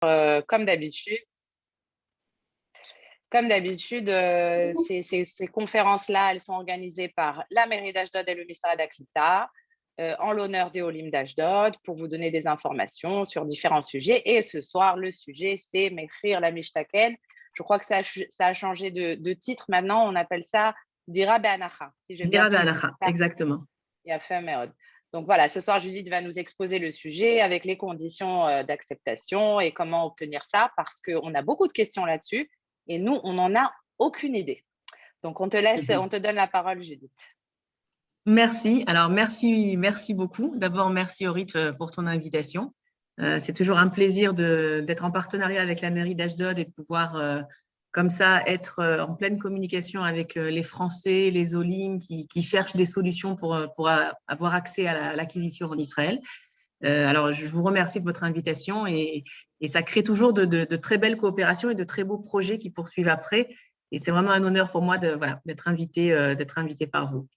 Comme d'habitude, ces conférences-là, elles sont organisées par la mairie d'Ashdod et le ministère d'Aklita, en l'honneur des Olim d'Ashdod, pour vous donner des informations sur différents sujets. Et ce soir, le sujet, c'est Mechir la Mishtaken. Je crois que ça a changé de titre. Maintenant, on appelle ça Dira Be'anacha, si j'ai bien Dira suivi. Be'anacha, exactement. Il a fait Meod. Donc voilà, ce soir, Judith va nous exposer le sujet avec les conditions d'acceptation et comment obtenir ça, parce qu'on a beaucoup de questions là-dessus et nous, on n'en a aucune idée. Donc, on te donne la parole, Judith. Merci. Alors, merci beaucoup. D'abord, merci Orit pour ton invitation. C'est toujours un plaisir d'être en partenariat avec la mairie d'Ashdod et de pouvoir, comme ça, être en pleine communication avec les Français, les Olim qui cherchent des solutions pour avoir accès à l'acquisition en Israël. Alors, je vous remercie de votre invitation et ça crée toujours de très belles coopérations et de très beaux projets qui poursuivent après. Et c'est vraiment un honneur pour moi d'être invitée par vous.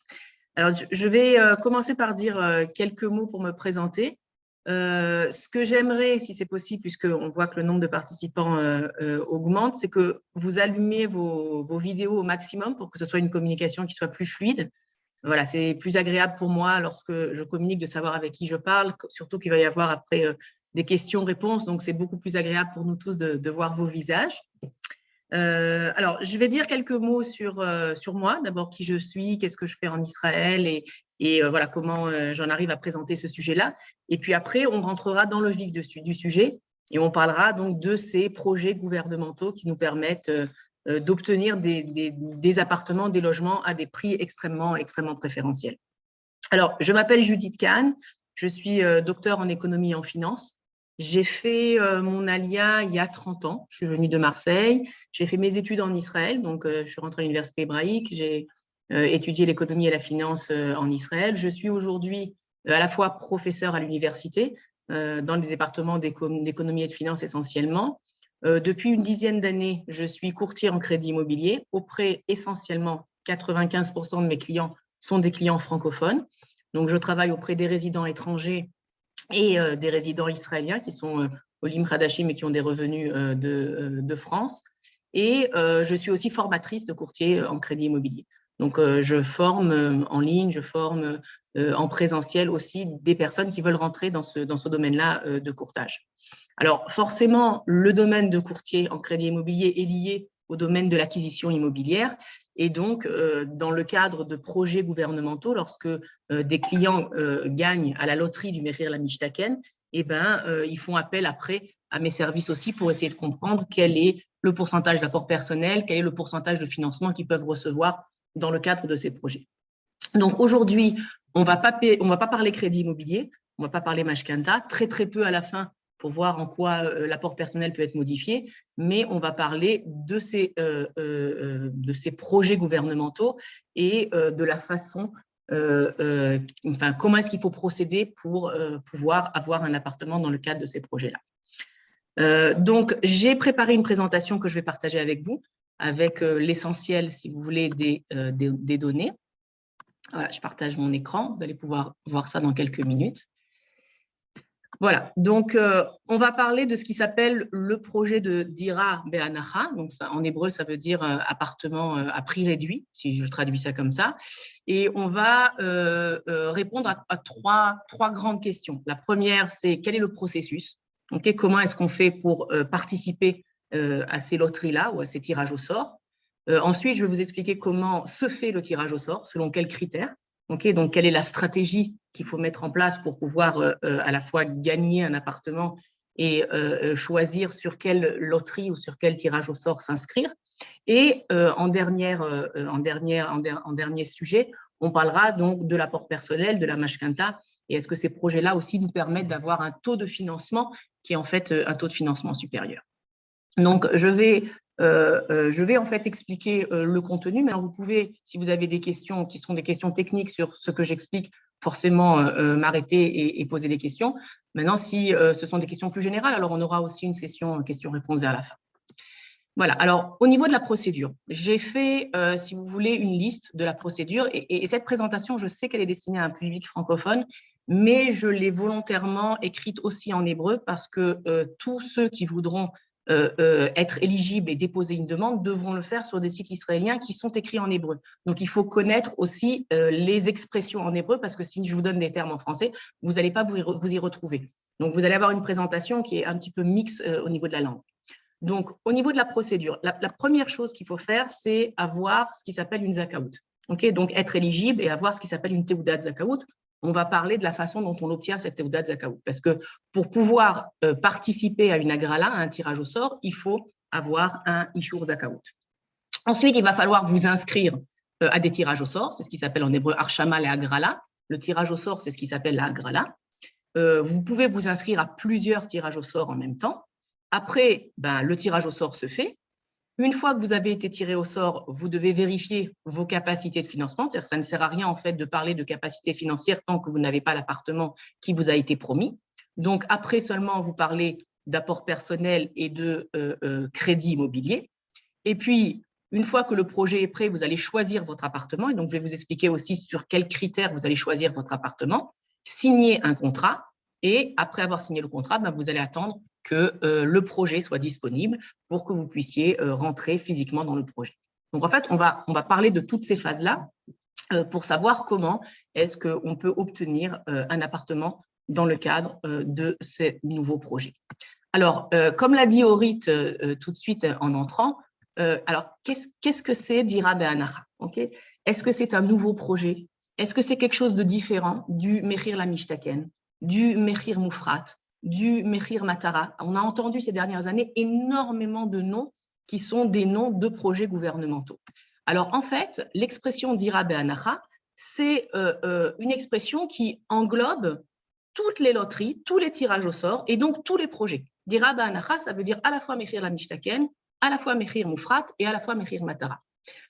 Alors, je vais commencer par dire quelques mots pour me présenter. Ce que j'aimerais, si c'est possible, puisqu'on voit que le nombre de participants augmente, c'est que vous allumiez vos vidéos au maximum pour que ce soit une communication qui soit plus fluide. Voilà, c'est plus agréable pour moi lorsque je communique de savoir avec qui je parle, surtout qu'il va y avoir après des questions-réponses, donc c'est beaucoup plus agréable pour nous tous de voir vos visages. Alors, je vais dire quelques mots sur moi. D'abord, qui je suis, qu'est-ce que je fais en Israël et voilà comment j'en arrive à présenter ce sujet-là. Et puis après, on rentrera dans le vif du sujet et on parlera donc de ces projets gouvernementaux qui nous permettent d'obtenir des appartements, des logements à des prix extrêmement préférentiels. Alors, je m'appelle Judith Kahn, je suis docteur en économie et en finance. J'ai fait mon alia il y a 30 ans. Je suis venue de Marseille. J'ai fait mes études en Israël. Donc, je suis rentrée à l'université hébraïque. J'ai étudié l'économie et la finance en Israël. Je suis aujourd'hui à la fois professeure à l'université dans les départements d'économie et de finance essentiellement. Depuis une dizaine d'années, je suis courtier en crédit immobilier. Auprès essentiellement, 95% de mes clients sont des clients francophones. Donc, je travaille auprès des résidents étrangers et des résidents israéliens qui sont Olim Khadashim et qui ont des revenus de France. Et je suis aussi formatrice de courtier en crédit immobilier. Donc, je forme en ligne, je forme en présentiel aussi des personnes qui veulent rentrer dans ce domaine-là de courtage. Alors, forcément, le domaine de courtier en crédit immobilier est lié au domaine de l'acquisition immobilière. Et donc, dans le cadre de projets gouvernementaux, lorsque des clients gagnent à la loterie du Mechir la Mishtaken, eh ben, ils font appel après à mes services aussi pour essayer de comprendre quel est le pourcentage d'apport personnel, quel est le pourcentage de financement qu'ils peuvent recevoir dans le cadre de ces projets. Donc, aujourd'hui, on ne va pas parler crédit immobilier, on ne va pas parler Mashkanta, très peu à la fin pour voir en quoi l'apport personnel peut être modifié, mais on va parler de ces projets gouvernementaux et de la façon, comment est-ce qu'il faut procéder pour pouvoir avoir un appartement dans le cadre de ces projets-là. Donc, j'ai préparé une présentation que je vais partager avec vous, avec l'essentiel, si vous voulez, des données. Voilà, je partage mon écran, vous allez pouvoir voir ça dans quelques minutes. Voilà, donc on va parler de ce qui s'appelle le projet de Dira Be'anacha. Donc en hébreu, ça veut dire appartement à prix réduit, si je traduis ça comme ça. Et on va répondre à trois grandes questions. La première, c'est quel est le processus? Okay, comment est-ce qu'on fait pour participer à ces loteries-là ou à ces tirages au sort? Ensuite, je vais vous expliquer comment se fait le tirage au sort, selon quels critères. Okay, donc, quelle est la stratégie qu'il faut mettre en place pour pouvoir à la fois gagner un appartement et choisir sur quelle loterie ou sur quel tirage au sort s'inscrire. Et en dernier sujet, on parlera donc de l'apport personnel, de la mashkanta, et est-ce que ces projets-là aussi nous permettent d'avoir un taux de financement qui est en fait un taux de financement supérieur. Donc, je vais en fait expliquer le contenu, mais vous pouvez, si vous avez des questions qui sont des questions techniques sur ce que j'explique, forcément m'arrêter et poser des questions. Maintenant, si ce sont des questions plus générales, alors on aura aussi une session questions-réponses vers la fin. Voilà, alors au niveau de la procédure, j'ai fait, si vous voulez, une liste de la procédure et cette présentation, je sais qu'elle est destinée à un public francophone, mais je l'ai volontairement écrite aussi en hébreu parce que tous ceux qui voudront être éligibles et déposer une demande devront le faire sur des sites israéliens qui sont écrits en hébreu. Donc, il faut connaître aussi les expressions en hébreu parce que si je vous donne des termes en français, vous n'allez pas vous y retrouver. Donc, vous allez avoir une présentation qui est un petit peu mixte au niveau de la langue. Donc, au niveau de la procédure, la première chose qu'il faut faire, c'est avoir ce qui s'appelle une zakaout. Okay, donc, être éligible et avoir ce qui s'appelle une teudat zakaout. On va parler de la façon dont on obtient cette teudat zakaout. Parce que pour pouvoir participer à une agrala, à un tirage au sort, il faut avoir un ishur zakaout. Ensuite, il va falloir vous inscrire à des tirages au sort. C'est ce qui s'appelle en hébreu arshama et agrala. Le tirage au sort, c'est ce qui s'appelle la agrala. Vous pouvez vous inscrire à plusieurs tirages au sort en même temps. Après, le tirage au sort se fait. Une fois que vous avez été tiré au sort, vous devez vérifier vos capacités de financement. C'est-à-dire que ça ne sert à rien en fait de parler de capacité financière tant que vous n'avez pas l'appartement qui vous a été promis. Donc après seulement, vous parlez d'apport personnel et de crédit immobilier. Et puis, une fois que le projet est prêt, vous allez choisir votre appartement. Et donc, je vais vous expliquer aussi sur quels critères vous allez choisir votre appartement, signer un contrat. Et après avoir signé le contrat, vous allez attendre que le projet soit disponible pour que vous puissiez rentrer physiquement dans le projet. Donc, en fait, on va parler de toutes ces phases-là pour savoir comment est-ce qu'on peut obtenir un appartement dans le cadre de ces nouveaux projets. Alors, comme l'a dit Orit tout de suite en entrant, alors, qu'est-ce que c'est Dira Be'anacha, okay? Est-ce que c'est un nouveau projet? Est-ce que c'est quelque chose de différent du Mechir Lamishtaken, du Mechir Moufrat, du Mechir Matara? On a entendu ces dernières années énormément de noms qui sont des noms de projets gouvernementaux. Alors, en fait, l'expression Dira Be'anacha, c'est une expression qui englobe toutes les loteries, tous les tirages au sort et donc tous les projets. Dira Be'anacha, ça veut dire à la fois Mechir Lamishtaken, à la fois Mechir Moufrat et à la fois Mechir Matara.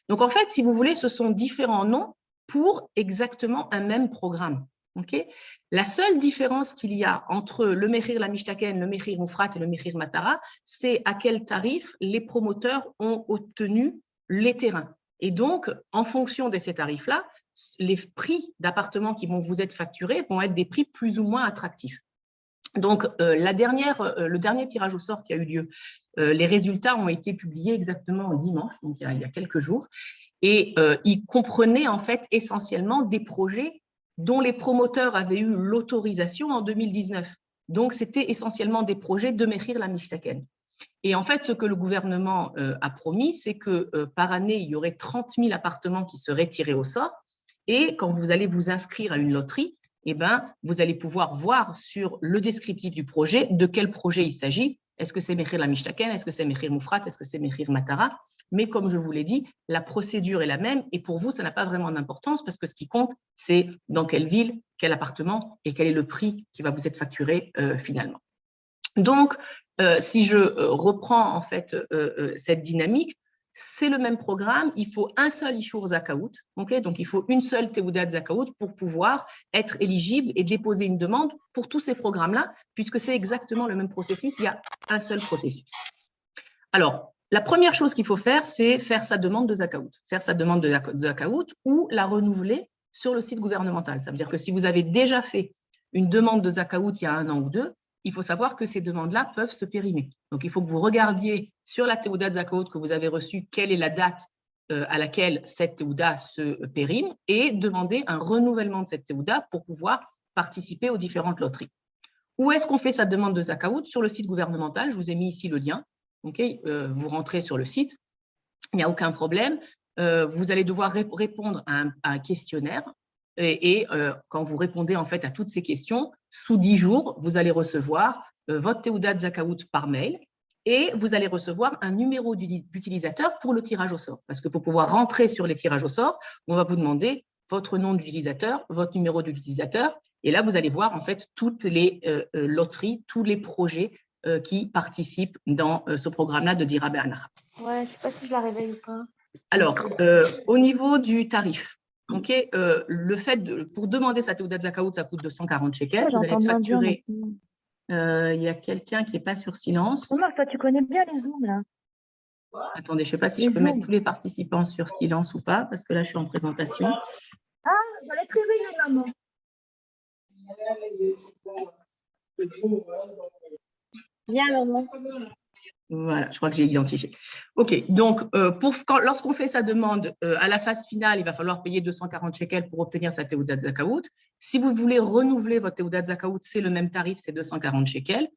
Donc, en fait, si vous voulez, ce sont différents noms pour exactement un même programme. Okay? La seule différence qu'il y a entre le Mechir Lamishtaken, le Mechir Moufrat et le Mechir Matara, c'est à quel tarif les promoteurs ont obtenu les terrains. Et donc, en fonction de ces tarifs-là, les prix d'appartements qui vont vous être facturés vont être des prix plus ou moins attractifs. Donc, le dernier tirage au sort qui a eu lieu, les résultats ont été publiés exactement dimanche, donc il y a quelques jours, et ils comprenaient en fait essentiellement des projets dont les promoteurs avaient eu l'autorisation en 2019. Donc, c'était essentiellement des projets de Mechir Lamishtaken. Et en fait, ce que le gouvernement a promis, c'est que par année, il y aurait 30 000 appartements qui seraient tirés au sort, et quand vous allez vous inscrire à une loterie, vous allez pouvoir voir sur le descriptif du projet de quel projet il s'agit. Est-ce que c'est Mechir Lamishtaken? Est-ce que c'est Mechir Moufrat? Est-ce que c'est Mechir Matara? Mais comme je vous l'ai dit, la procédure est la même et pour vous, ça n'a pas vraiment d'importance parce que ce qui compte, c'est dans quelle ville, quel appartement et quel est le prix qui va vous être facturé finalement. Donc, si je reprends en fait cette dynamique, c'est le même programme, il faut un seul Ishur Zakaout, okay? Donc il faut une seule Teudat Zakaout pour pouvoir être éligible et déposer une demande pour tous ces programmes-là, puisque c'est exactement le même processus, il y a un seul processus. Alors, la première chose qu'il faut faire, c'est faire sa demande de Zakaout, faire sa demande de Zakaout ou la renouveler sur le site gouvernemental. Ça veut dire que si vous avez déjà fait une demande de Zakaout il y a 1 an ou 2, il faut savoir que ces demandes-là peuvent se périmer. Donc, il faut que vous regardiez sur la Teudat Zakaout que vous avez reçue, quelle est la date à laquelle cette Teuda se périme et demander un renouvellement de cette Teuda pour pouvoir participer aux différentes loteries. Où est-ce qu'on fait sa demande de Zakaout? Sur le site gouvernemental, je vous ai mis ici le lien. Okay, vous rentrez sur le site, il n'y a aucun problème. Vous allez devoir répondre à un questionnaire et quand vous répondez en fait à toutes ces questions, sous 10 jours, vous allez recevoir votre Teudat Zakaout par mail et vous allez recevoir un numéro d'utilisateur pour le tirage au sort. Parce que pour pouvoir rentrer sur les tirages au sort, on va vous demander votre nom d'utilisateur, votre numéro d'utilisateur et là, vous allez voir en fait toutes les loteries, tous les projets qui participent dans ce programme-là de Dira Be'anacha. Ouais, je ne sais pas si je la réveille ou pas. Alors, au niveau du tarif, okay, le fait pour demander sa Teudat Zakaout, ça coûte 240 shekels. Vous allez être facturé. Il y a quelqu'un qui n'est pas sur silence. Omar, toi, tu connais bien les Zooms, là. Attendez, je ne sais pas si je peux mettre tous les participants sur silence ou pas, parce que là, je suis en présentation. Ah, j'allais te réveiller, maman. Bien, maman. Voilà, je crois que j'ai identifié. OK, donc lorsqu'on fait sa demande à la phase finale, il va falloir payer 240 shekels pour obtenir sa Teudat Zakaout. Si vous voulez renouveler votre Teudat Zakaout, c'est le même tarif, c'est 240 shekels.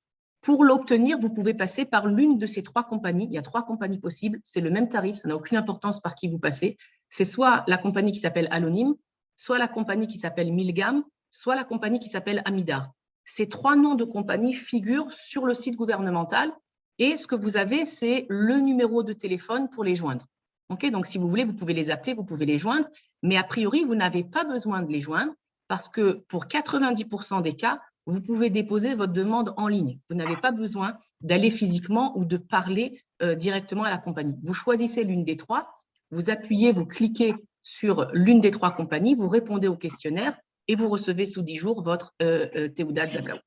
Pour l'obtenir, vous pouvez passer par l'une de ces 3 compagnies. Il y a 3 compagnies possibles, c'est le même tarif, ça n'a aucune importance par qui vous passez. C'est soit la compagnie qui s'appelle Alonim, soit la compagnie qui s'appelle Milgam, soit la compagnie qui s'appelle Amidar. Ces 3 noms de compagnies figurent sur le site gouvernemental. Et ce que vous avez, c'est le numéro de téléphone pour les joindre. Okay, donc, si vous voulez, vous pouvez les appeler, vous pouvez les joindre, mais a priori, vous n'avez pas besoin de les joindre parce que pour 90% des cas, vous pouvez déposer votre demande en ligne. Vous n'avez pas besoin d'aller physiquement ou de parler directement à la compagnie. Vous choisissez l'une des 3, vous appuyez, vous cliquez sur l'une des 3 compagnies, vous répondez au questionnaire et vous recevez sous 10 jours votre Teudat Zakaout.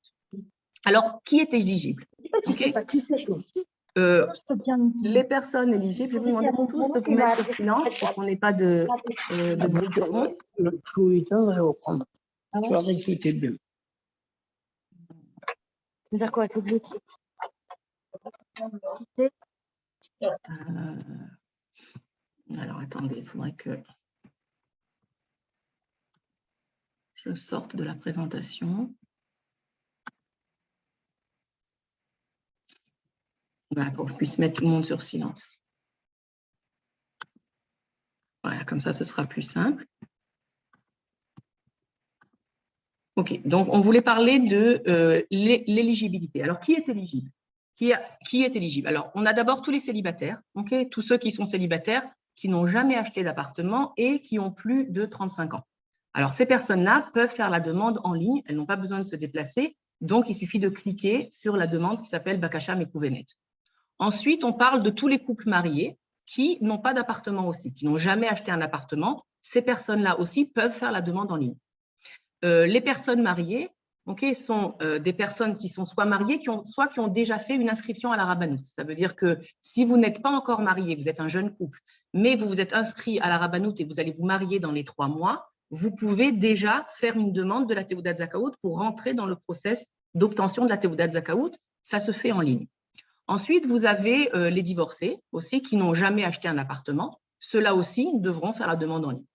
Alors, qui est éligible? Tu sais pas, tu sais tout. Les personnes éligibles, je vais vous demander tous de vous mettre sur silence pour qu'on n'ait pas de bruit de fond. C'est quoi, tout le Alors, attendez, il faudrait que je sorte de la présentation. Voilà, pour que je puisse mettre tout le monde sur silence. Voilà, comme ça, ce sera plus simple. OK, donc on voulait parler de l'éligibilité. Alors, qui est éligible? Qui est éligible? Alors, on a d'abord tous les célibataires, okay, tous ceux qui sont célibataires, qui n'ont jamais acheté d'appartement et qui ont plus de 35 ans. Alors, ces personnes-là peuvent faire la demande en ligne, elles n'ont pas besoin de se déplacer, donc il suffit de cliquer sur la demande, ce qui s'appelle Bakasha Mekouvenet. Ensuite, on parle de tous les couples mariés qui n'ont pas d'appartement aussi, qui n'ont jamais acheté un appartement. Ces personnes-là aussi peuvent faire la demande en ligne. Les personnes mariées sont des personnes qui sont soit mariées, soit qui ont déjà fait une inscription à la rabbanout. Ça veut dire que si vous n'êtes pas encore marié, vous êtes un jeune couple, mais vous vous êtes inscrit à la rabbanout et vous allez vous marier dans les 3 mois, vous pouvez déjà faire une demande de la Teudat Zakaout pour rentrer dans le process d'obtention de la Teudat Zakaout. Ça se fait en ligne. Ensuite, vous avez les divorcés aussi qui n'ont jamais acheté un appartement. Ceux-là aussi devront faire la demande en ligne.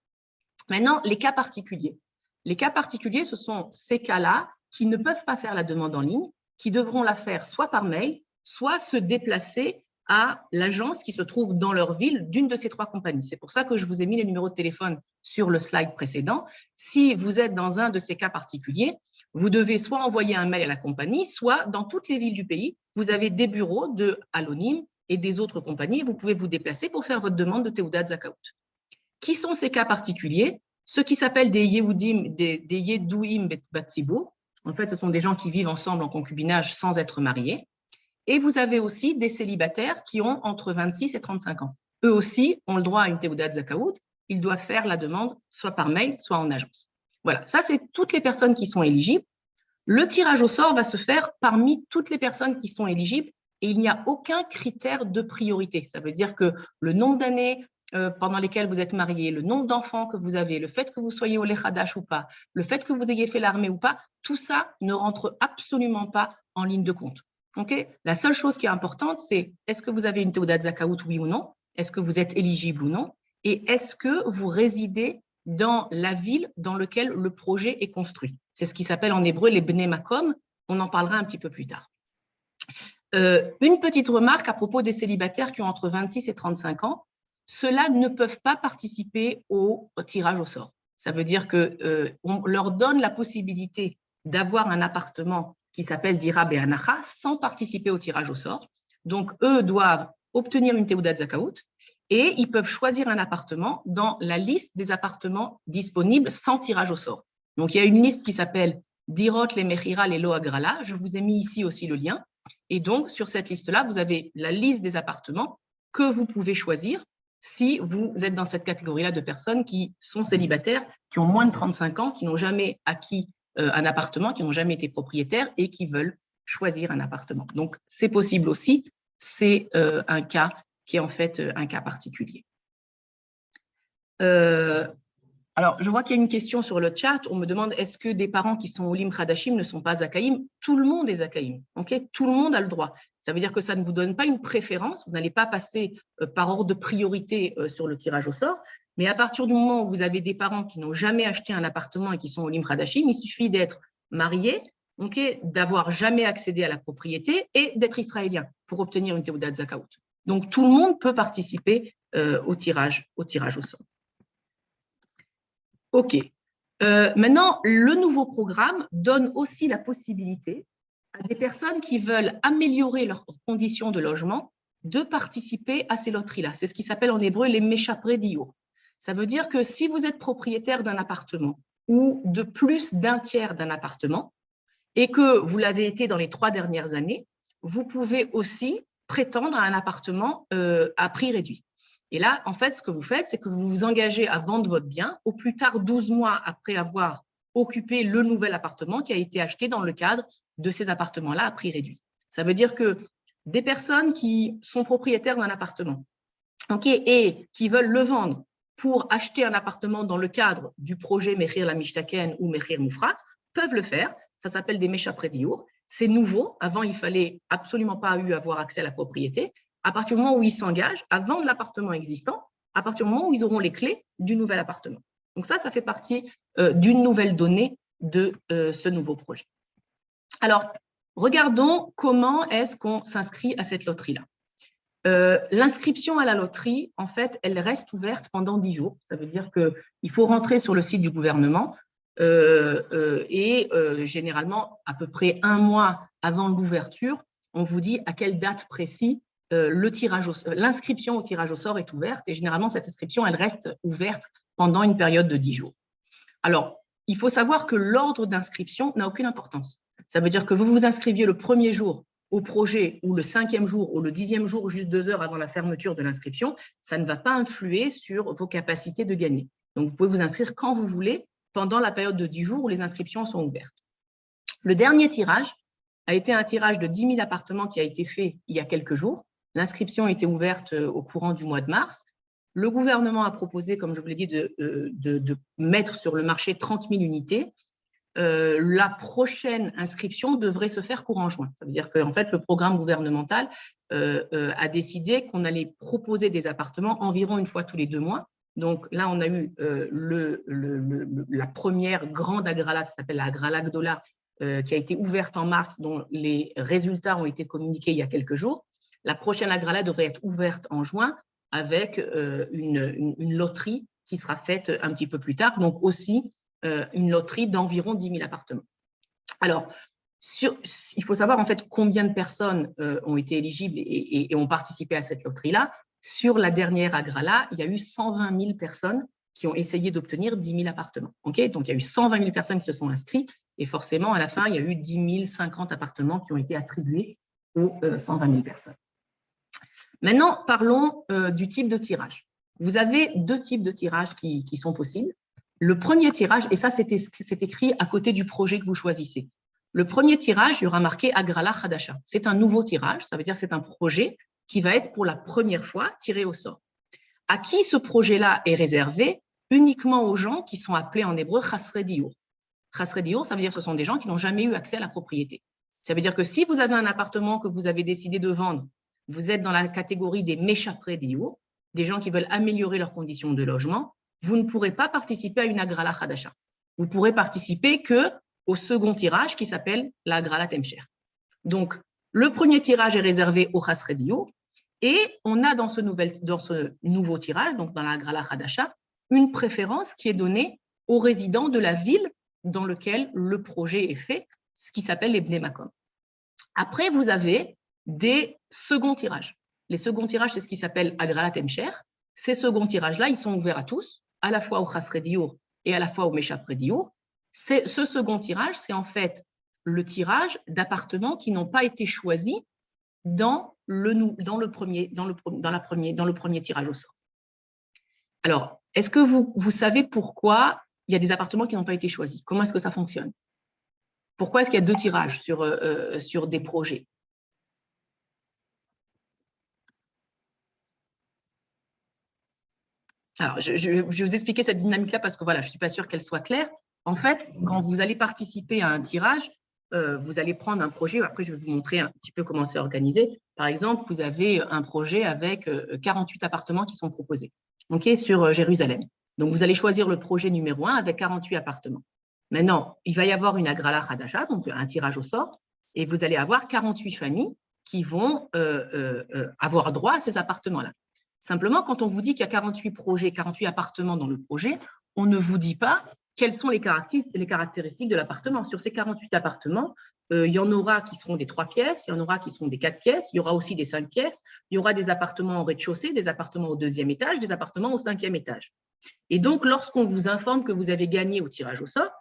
Maintenant, les cas particuliers. Les cas particuliers, ce sont ces cas-là qui ne peuvent pas faire la demande en ligne, qui devront la faire soit par mail, soit se déplacer à l'agence qui se trouve dans leur ville d'une de ces 3 compagnies. C'est pour ça que je vous ai mis les numéros de téléphone sur le slide précédent. Si vous êtes dans un de ces cas particuliers, vous devez soit envoyer un mail à la compagnie, soit dans toutes les villes du pays, vous avez des bureaux de Alonim et des autres compagnies. Vous pouvez vous déplacer pour faire votre demande de Teudat Zakaout. Qui sont ces cas particuliers? Ceux qui s'appellent des Yehudim, des Yedouim Batsibour. En fait, ce sont des gens qui vivent ensemble en concubinage sans être mariés. Et vous avez aussi des célibataires qui ont entre 26 et 35 ans. Eux aussi ont le droit à une Teudat Zakaout. Ils doivent faire la demande soit par mail, soit en agence. Voilà, ça, c'est toutes les personnes qui sont éligibles. Le tirage au sort va se faire parmi toutes les personnes qui sont éligibles et il n'y a aucun critère de priorité. Ça veut dire que le nombre d'années pendant lesquelles vous êtes mariés, le nombre d'enfants que vous avez, le fait que vous soyez au Lechadash ou pas, le fait que vous ayez fait l'armée ou pas, tout ça ne rentre absolument pas en ligne de compte. Okay? La seule chose qui est importante, c'est est-ce que vous avez une Teudat Zakaout, oui ou non? Est-ce que vous êtes éligible ou non? Et est-ce que vous résidez dans la ville dans laquelle le projet est construit? C'est ce qui s'appelle en hébreu les Bnei Makom. On en parlera un petit peu plus tard. Une petite remarque à propos des célibataires qui ont entre 26 et 35 ans. Ceux-là ne peuvent pas participer au tirage au sort. Ça veut dire qu'on leur donne la possibilité d'avoir un appartement qui s'appelle Dira Be'anacha sans participer au tirage au sort. Donc, eux doivent obtenir une Teudat Zakaout et ils peuvent choisir un appartement dans la liste des appartements disponibles sans tirage au sort. Donc, il y a une liste qui s'appelle Dirot, les Mechira, les Loagrala. Je vous ai mis ici aussi le lien. Et donc, sur cette liste-là, vous avez la liste des appartements que vous pouvez choisir si vous êtes dans cette catégorie-là de personnes qui sont célibataires, qui ont moins de 35 ans, qui n'ont jamais acquis un appartement, qui n'ont jamais été propriétaires et qui veulent choisir un appartement. Donc, c'est possible aussi. C'est un cas qui est en fait un cas particulier. Alors, je vois qu'il y a une question sur le chat. On me demande, est-ce que des parents qui sont Olim Khadashim ne sont pas Zakaïm? Tout le monde est Zakaïm. Okay, tout le monde a le droit. Ça veut dire que ça ne vous donne pas une préférence. Vous n'allez pas passer par ordre de priorité sur le tirage au sort. Mais à partir du moment où vous avez des parents qui n'ont jamais acheté un appartement et qui sont Olim Khadashim, il suffit d'être marié, d'avoir jamais accédé à la propriété et d'être israélien pour obtenir une Teudat Zakaout. Donc, tout le monde peut participer au tirage au sort. OK. Maintenant, le nouveau programme donne aussi la possibilité à des personnes qui veulent améliorer leurs conditions de logement de participer à ces loteries-là. C'est ce qui s'appelle en hébreu les Meshapre Diur. Ça veut dire que si vous êtes propriétaire d'un appartement ou de plus d'un tiers d'un appartement et que vous l'avez été dans les 3 dernières années, vous pouvez aussi prétendre à un appartement à prix réduit. Et là, en fait, ce que vous faites, c'est que vous vous engagez à vendre votre bien au plus tard 12 mois après avoir occupé le nouvel appartement qui a été acheté dans le cadre de ces appartements-là à prix réduit. Ça veut dire que des personnes qui sont propriétaires d'un appartement et qui veulent le vendre pour acheter un appartement dans le cadre du projet Mechir la Mishtaken ou Mechir Moufrat peuvent le faire. Ça s'appelle des Meshapre Diur. C'est nouveau. Avant, il fallait absolument pas avoir accès à la propriété. À partir du moment où ils s'engagent à vendre l'appartement existant, à partir du moment où ils auront les clés du nouvel appartement. Donc ça fait partie d'une nouvelle donnée de ce nouveau projet. Alors, regardons comment est-ce qu'on s'inscrit à cette loterie-là. L'inscription à la loterie, en fait, elle reste ouverte pendant 10 jours. Ça veut dire qu'il faut rentrer sur le site du gouvernement généralement, à peu près 1 mois avant l'ouverture, on vous dit à quelle date précise l'inscription au tirage au sort est ouverte et généralement, cette inscription, elle reste ouverte pendant une période de 10 jours. Alors, il faut savoir que l'ordre d'inscription n'a aucune importance. Ça veut dire que vous vous inscriviez le 1er jour au projet ou le 5e jour ou le 10e jour, juste 2 heures avant la fermeture de l'inscription, ça ne va pas influer sur vos capacités de gagner. Donc, vous pouvez vous inscrire quand vous voulez pendant la période de 10 jours où les inscriptions sont ouvertes. Le dernier tirage a été un tirage de 10 000 appartements qui a été fait il y a quelques jours. L'inscription était ouverte au courant du mois de mars. Le gouvernement a proposé, comme je vous l'ai dit, de mettre sur le marché 30 000 unités. La prochaine inscription devrait se faire courant juin. Ça veut dire qu'en fait, le programme gouvernemental a décidé qu'on allait proposer des appartements environ une fois tous les 2 mois. Donc là, on a eu la première grande agrala, ça s'appelle la agrala Gdola, qui a été ouverte en mars, dont les résultats ont été communiqués il y a quelques jours. La prochaine agrala devrait être ouverte en juin avec une loterie qui sera faite un petit peu plus tard, donc aussi une loterie d'environ 10 000 appartements. Alors, il faut savoir en fait combien de personnes ont été éligibles et ont participé à cette loterie-là. Sur la dernière agrala, il y a eu 120 000 personnes qui ont essayé d'obtenir 10 000 appartements. Okay, donc, il y a eu 120 000 personnes qui se sont inscrites et forcément, à la fin, il y a eu 10 050 appartements qui ont été attribués aux 120 000 personnes. Maintenant, parlons du type de tirage. Vous avez 2 types de tirages qui sont possibles. Le premier tirage, et ça, c'est écrit à côté du projet que vous choisissez. Le premier tirage, il y aura marqué Agrala Khadasha. C'est un nouveau tirage, ça veut dire que c'est un projet qui va être pour la première fois tiré au sort. À qui ce projet-là est réservé? Uniquement aux gens qui sont appelés en hébreu Chasre Diur. Chasre Diur, ça veut dire que ce sont des gens qui n'ont jamais eu accès à la propriété. Ça veut dire que si vous avez un appartement que vous avez décidé de vendre, vous êtes dans la catégorie des Meshapre Diur, des gens qui veulent améliorer leurs conditions de logement, vous ne pourrez pas participer à une Agrala Khadasha. Vous pourrez participer qu'au second tirage qui s'appelle la Agrala Temcher. Donc, le premier tirage est réservé au Chasre Diur et on a dans ce nouveau tirage, donc dans la Agrala Khadasha, une préférence qui est donnée aux résidents de la ville dans laquelle le projet est fait, ce qui s'appelle les Bnei Makom. Après, vous avez des seconds tirages. Les seconds tirages, c'est ce qui s'appelle Agrala Temcher. Ces seconds tirages-là, ils sont ouverts à tous, à la fois au Chasre Diur et à la fois au Meshapre Diur. Ce second tirage, c'est en fait le tirage d'appartements qui n'ont pas été choisis dans le premier tirage au sort. Alors, est-ce que vous savez pourquoi il y a des appartements qui n'ont pas été choisis? Comment est-ce que ça fonctionne? Pourquoi est-ce qu'il y a 2 tirages sur des projets? Alors, je vais vous expliquer cette dynamique-là parce que voilà, je ne suis pas sûre qu'elle soit claire. En fait, quand vous allez participer à un tirage, vous allez prendre un projet. Après, je vais vous montrer un petit peu comment c'est organisé. Par exemple, vous avez un projet avec 48 appartements qui sont proposés sur Jérusalem. Donc, vous allez choisir le projet numéro 1 avec 48 appartements. Maintenant, il va y avoir une Agrala Hadasha, donc un tirage au sort, et vous allez avoir 48 familles qui vont avoir droit à ces appartements-là. Simplement, quand on vous dit qu'il y a 48 projets, 48 appartements dans le projet, on ne vous dit pas quelles sont les caractéristiques de l'appartement. Sur ces 48 appartements, il y en aura qui seront des 3 pièces, il y en aura qui seront des 4 pièces, il y aura aussi des 5 pièces, il y aura des appartements au rez-de-chaussée, des appartements au 2e étage, des appartements au 5e étage. Et donc, lorsqu'on vous informe que vous avez gagné au tirage au sort,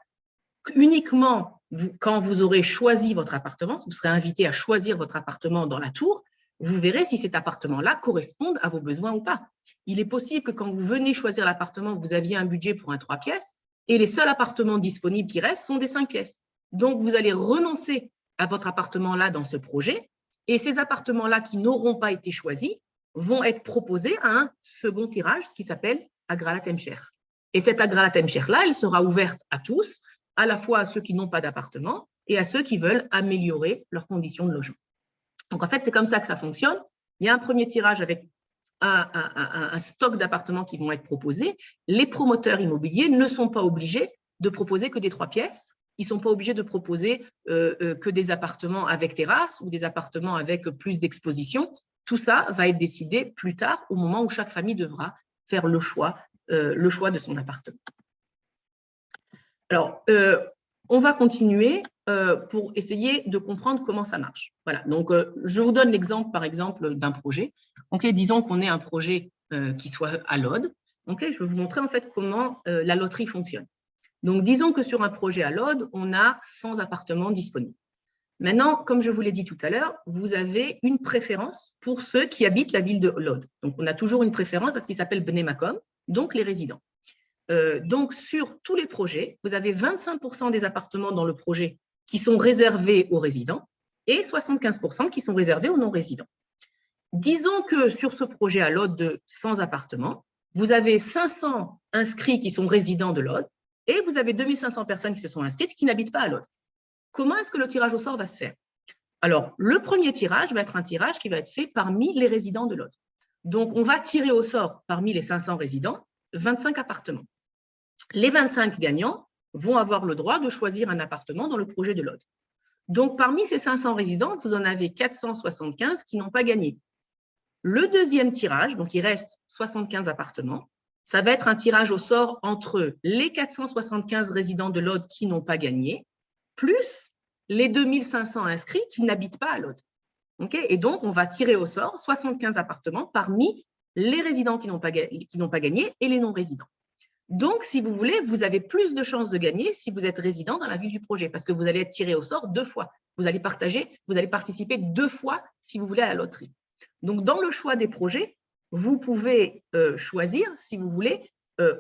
uniquement quand vous aurez choisi votre appartement, vous serez invité à choisir votre appartement dans la tour, vous verrez si cet appartement-là correspond à vos besoins ou pas. Il est possible que quand vous venez choisir l'appartement, vous aviez un budget pour un 3 pièces et les seuls appartements disponibles qui restent sont des 5 pièces. Donc, vous allez renoncer à votre appartement-là dans ce projet et ces appartements-là qui n'auront pas été choisis vont être proposés à un second tirage, ce qui s'appelle Agralat Hemsher. Et cette Agralat Hemsher-là, elle sera ouverte à tous, à la fois à ceux qui n'ont pas d'appartement et à ceux qui veulent améliorer leurs conditions de logement. Donc, en fait, c'est comme ça que ça fonctionne. Il y a un premier tirage avec un stock d'appartements qui vont être proposés. Les promoteurs immobiliers ne sont pas obligés de proposer que des 3 pièces. Ils ne sont pas obligés de proposer que des appartements avec terrasse ou des appartements avec plus d'exposition. Tout ça va être décidé plus tard, au moment où chaque famille devra faire le choix de son appartement. Alors, on va continuer pour essayer de comprendre comment ça marche. Voilà, donc je vous donne l'exemple, par exemple, d'un projet. Disons qu'on ait un projet qui soit à l'OD. Je vais vous montrer en fait comment la loterie fonctionne. Donc, disons que sur un projet à l'OD, on a 100 appartements disponibles. Maintenant, comme je vous l'ai dit tout à l'heure, vous avez une préférence pour ceux qui habitent la ville de l'OD. Donc, on a toujours une préférence à ce qui s'appelle Bnei Makom, donc les résidents. Donc, sur tous les projets, vous avez 25% des appartements dans le projet qui sont réservés aux résidents et 75% qui sont réservés aux non-résidents. Disons que sur ce projet à l'OD de 100 appartements, vous avez 500 inscrits qui sont résidents de l'OD et vous avez 2500 personnes qui se sont inscrites qui n'habitent pas à l'OD. Comment est-ce que le tirage au sort va se faire? Alors, le premier tirage va être un tirage qui va être fait parmi les résidents de l'OD. Donc, on va tirer au sort parmi les 500 résidents 25 appartements. Les 25 gagnants vont avoir le droit de choisir un appartement dans le projet de l'OD. Donc, parmi ces 500 résidents, vous en avez 475 qui n'ont pas gagné. Le deuxième tirage, donc il reste 75 appartements, ça va être un tirage au sort entre les 475 résidents de l'OD qui n'ont pas gagné, plus les 2500 inscrits qui n'habitent pas à l'OD. Et donc, on va tirer au sort 75 appartements parmi les résidents qui n'ont pas gagné et les non-résidents. Donc, si vous voulez, vous avez plus de chances de gagner si vous êtes résident dans la ville du projet parce que vous allez être tiré au sort 2 fois. Vous allez participer 2 fois, si vous voulez, à la loterie. Donc, dans le choix des projets, vous pouvez choisir, si vous voulez,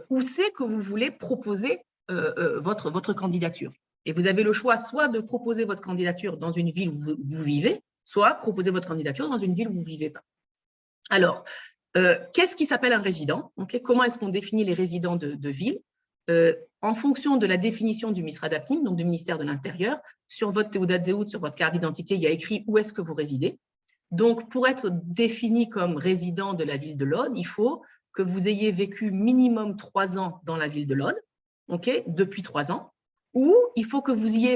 où c'est que vous voulez proposer votre candidature. Et vous avez le choix soit de proposer votre candidature dans une ville où vous vivez, soit proposer votre candidature dans une ville où vous ne vivez pas. Alors, qu'est-ce qui s'appelle un résident? Comment est-ce qu'on définit les résidents de ville? En fonction de la définition du Misrad Apnim, donc du ministère de l'Intérieur, sur votre Teudat Zehut, sur votre carte d'identité, il y a écrit où est-ce que vous résidez. Donc, pour être défini comme résident de la ville de l'Aude, il faut que vous ayez vécu minimum 3 ans dans la ville de l'Aude, depuis 3 ans, ou il faut que vous y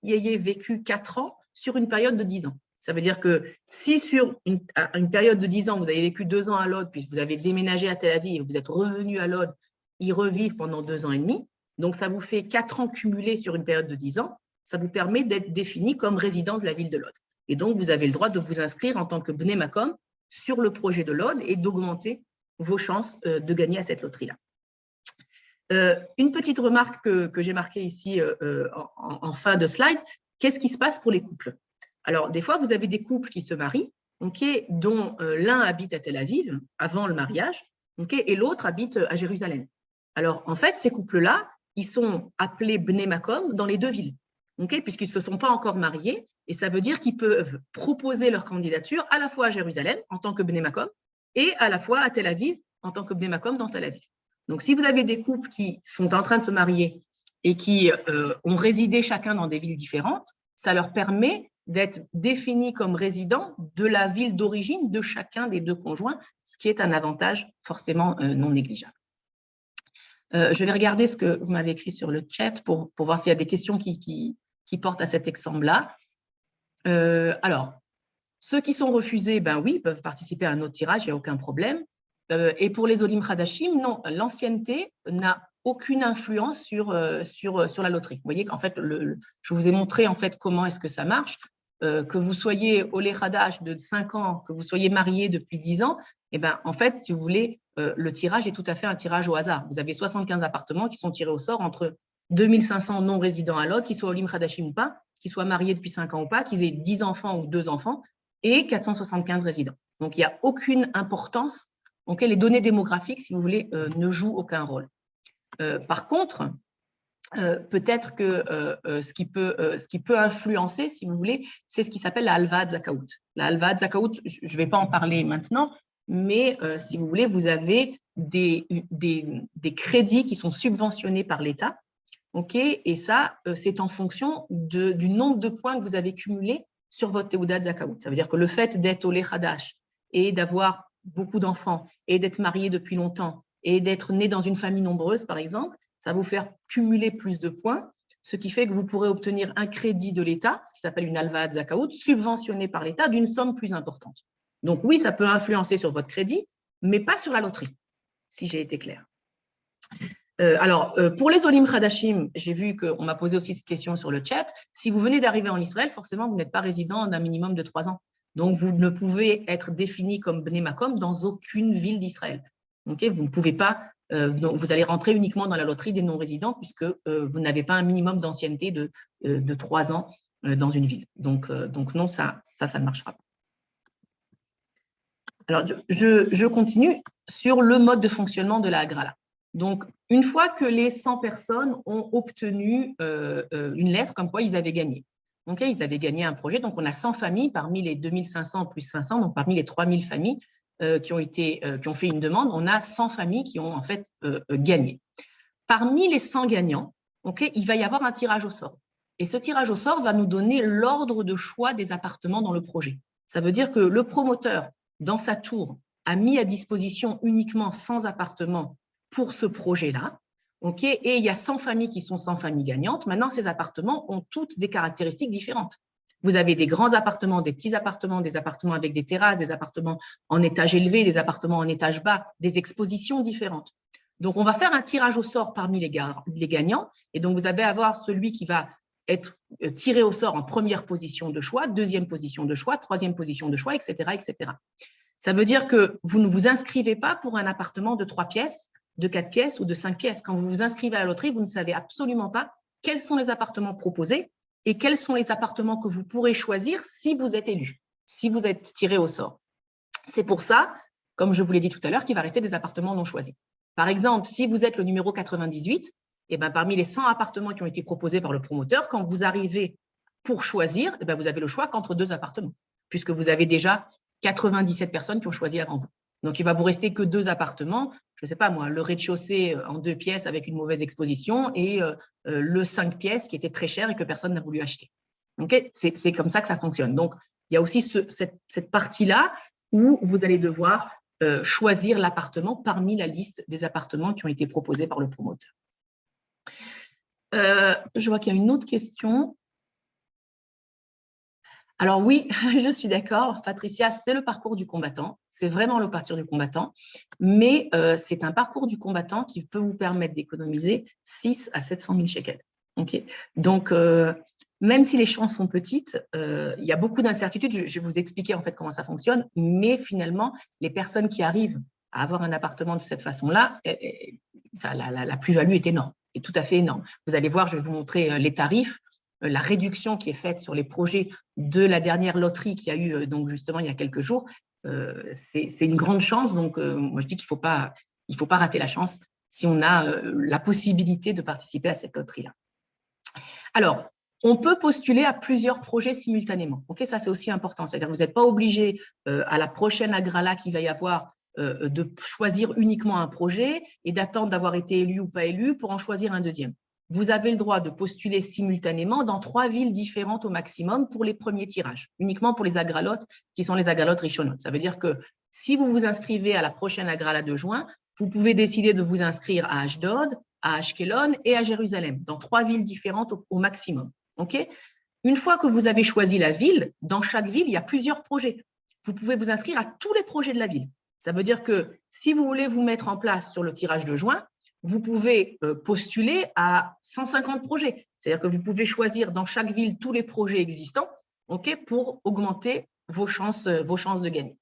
ayez vécu 4 ans sur une période de 10 ans. Ça veut dire que si sur une période de 10 ans, vous avez vécu 2 ans à l'Aude, puis vous avez déménagé à Tel Aviv, vous êtes revenu à l'Aude, y revivre pendant 2 ans et demi, donc ça vous fait 4 ans cumulés sur une période de 10 ans, ça vous permet d'être défini comme résident de la ville de l'Aude. Et donc, vous avez le droit de vous inscrire en tant que Bnei Makom sur le projet de l'Aude et d'augmenter vos chances de gagner à cette loterie-là. Une petite remarque que j'ai marquée ici en fin de slide, qu'est-ce qui se passe pour les couples? Alors, des fois, vous avez des couples qui se marient, dont l'un habite à Tel Aviv avant le mariage, et l'autre habite à Jérusalem. Alors, en fait, ces couples-là, ils sont appelés Bnei Makom dans les 2 villes, puisqu'ils ne se sont pas encore mariés, et ça veut dire qu'ils peuvent proposer leur candidature à la fois à Jérusalem en tant que Bnei Makom et à la fois à Tel Aviv en tant que Bnei Makom dans Tel Aviv. Donc, si vous avez des couples qui sont en train de se marier et qui ont résidé chacun dans des villes différentes, ça leur permet d'être définis comme résidents de la ville d'origine de chacun des deux conjoints, ce qui est un avantage forcément non négligeable. Je vais regarder ce que vous m'avez écrit sur le chat pour voir s'il y a des questions qui portent à cet exemple-là. Alors, ceux qui sont refusés, ben oui, peuvent participer à un autre tirage, il n'y a aucun problème. Et pour les Olim Hadashim, non, l'ancienneté n'a aucune influence sur la loterie. Vous voyez qu'en fait, je vous ai montré en fait comment est-ce que ça marche. Que vous soyez Olé Hadash de 5 ans, que vous soyez marié depuis 10 ans, eh ben, en fait, si vous voulez, le tirage est tout à fait un tirage au hasard. Vous avez 75 appartements qui sont tirés au sort entre 2500 non-résidents à l'autre, qu'ils soient Olim Hadashim ou pas, qu'ils soient mariés depuis 5 ans ou pas, qu'ils aient 10 enfants ou 2 enfants, et 475 résidents. Donc, il n'y a aucune importance. Donc, les données démographiques, si vous voulez, ne jouent aucun rôle. Par contre, peut-être que ce qui peut influencer, si vous voulez, c'est ce qui s'appelle la Halvat Zakaout. La Halvat Zakaout, je ne vais pas en parler maintenant, mais si vous voulez, vous avez des crédits qui sont subventionnés par l'État, okay, et ça, c'est en fonction du nombre de points que vous avez cumulés sur votre Teudat Zakaout. Ça veut dire que le fait d'être Olé Hadash et d'avoir beaucoup d'enfants et d'être marié depuis longtemps et d'être né dans une famille nombreuse, par exemple, ça va vous faire cumuler plus de points, ce qui fait que vous pourrez obtenir un crédit de l'État, ce qui s'appelle une Halvat Zakaout, subventionné par l'État d'une somme plus importante. Donc oui, ça peut influencer sur votre crédit, mais pas sur la loterie, si j'ai été claire. Alors, pour les Olim Hadashim, j'ai vu qu'on m'a posé aussi cette question sur le chat. Si vous venez d'arriver en Israël, forcément, vous n'êtes pas résident d'un minimum de 3 ans. Donc, vous ne pouvez être défini comme Bnei Makom dans aucune ville d'Israël. Okay, vous ne pouvez pas, donc vous allez rentrer uniquement dans la loterie des non-résidents puisque vous n'avez pas un minimum d'ancienneté de 3 ans dans une ville. Donc non, ça ne marchera pas. Alors, je continue sur le mode de fonctionnement de la Hagrala. Donc, une fois que les 100 personnes ont obtenu une lettre comme quoi ils avaient gagné. Okay, ils avaient gagné un projet, donc on a 100 familles parmi les 2500 plus 500, donc parmi les 3000 familles qui ont fait une demande, on a 100 familles qui ont en fait gagné. Parmi les 100 gagnants, okay, il va y avoir un tirage au sort. Et ce tirage au sort va nous donner l'ordre de choix des appartements dans le projet. Ça veut dire que le promoteur, dans sa tour, a mis à disposition uniquement 100 appartements pour ce projet-là. Okay, et il y a 100 familles qui sont 100 familles gagnantes. Maintenant, ces appartements ont toutes des caractéristiques différentes. Vous avez des grands appartements, des petits appartements, des appartements avec des terrasses, des appartements en étage élevé, des appartements en étage bas, des expositions différentes. Donc, on va faire un tirage au sort parmi les gagnants. Et donc, vous allez avoir celui qui va être tiré au sort en première position de choix, deuxième position de choix, troisième position de choix, etc., etc. Ça veut dire que vous ne vous inscrivez pas pour un appartement de 3 pièces, de 4 pièces ou de 5 pièces. Quand vous vous inscrivez à la loterie, vous ne savez absolument pas quels sont les appartements proposés et quels sont les appartements que vous pourrez choisir si vous êtes élu, si vous êtes tiré au sort. C'est pour ça, comme je vous l'ai dit tout à l'heure, qu'il va rester des appartements non choisis. Par exemple, si vous êtes le numéro 98, et bien parmi les 100 appartements qui ont été proposés par le promoteur, quand vous arrivez pour choisir, et bien vous avez le choix qu'entre 2 appartements, puisque vous avez déjà 97 personnes qui ont choisi avant vous. Donc, il va vous rester que 2 appartements, je ne sais pas moi, le rez-de-chaussée en 2 pièces avec une mauvaise exposition et le 5 pièces qui était très cher et que personne n'a voulu acheter. Okay, c'est comme ça que ça fonctionne. Donc, il y a aussi cette partie-là où vous allez devoir choisir l'appartement parmi la liste des appartements qui ont été proposés par le promoteur. Je vois qu'il y a une autre question. Alors oui, je suis d'accord, Patricia, c'est le parcours du combattant, c'est vraiment le parcours du combattant, mais c'est un parcours du combattant qui peut vous permettre d'économiser 6 à 700 000 shekels. Okay. Donc, même si les chances sont petites, il y a beaucoup d'incertitudes, je vais vous expliquer en fait comment ça fonctionne, mais finalement, les personnes qui arrivent à avoir un appartement de cette façon-là, la plus-value est énorme, est tout à fait énorme. Vous allez voir, je vais vous montrer les tarifs. La réduction qui est faite sur les projets de la dernière loterie qu'il y a eu donc justement il y a quelques jours, c'est une grande chance. Donc, moi, je dis qu'il ne faut pas rater la chance si on a la possibilité de participer à cette loterie-là. Alors, on peut postuler à plusieurs projets simultanément. Okay, ça, c'est aussi important. C'est-à-dire que vous n'êtes pas obligé à la prochaine Agrala qu'il va y avoir de choisir uniquement un projet et d'attendre d'avoir été élu ou pas élu pour en choisir un deuxième. Vous avez le droit de postuler simultanément dans 3 villes différentes au maximum pour les premiers tirages, uniquement pour les agralotes qui sont les agralotes rishonotes. Ça veut dire que si vous vous inscrivez à la prochaine agrala de juin, vous pouvez décider de vous inscrire à Ashdod, à Ashkelon et à Jérusalem, dans 3 villes différentes au maximum. Okay? Une fois que vous avez choisi la ville, dans chaque ville, il y a plusieurs projets. Vous pouvez vous inscrire à tous les projets de la ville. Ça veut dire que si vous voulez vous mettre en place sur le tirage de juin, vous pouvez postuler à 150 projets. C'est-à-dire que vous pouvez choisir dans chaque ville tous les projets existants, okay, pour augmenter vos chances de gagner.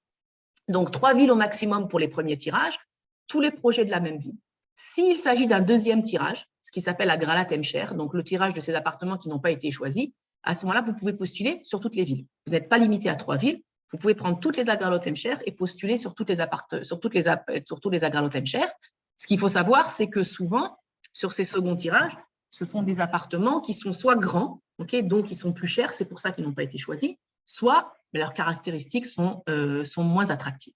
Donc, 3 villes au maximum pour les premiers tirages, tous les projets de la même ville. S'il s'agit d'un deuxième tirage, ce qui s'appelle Agralat Hemsher, donc le tirage de ces appartements qui n'ont pas été choisis, à ce moment-là, vous pouvez postuler sur toutes les villes. Vous n'êtes pas limité à 3 villes. Vous pouvez prendre toutes les Agralat Hemsher et postuler sur tous les Agralat Hemsher. Ce qu'il faut savoir, c'est que souvent, sur ces seconds tirages, ce sont des appartements qui sont soit grands, okay, donc ils sont plus chers, c'est pour ça qu'ils n'ont pas été choisis, soit leurs caractéristiques sont moins attractives.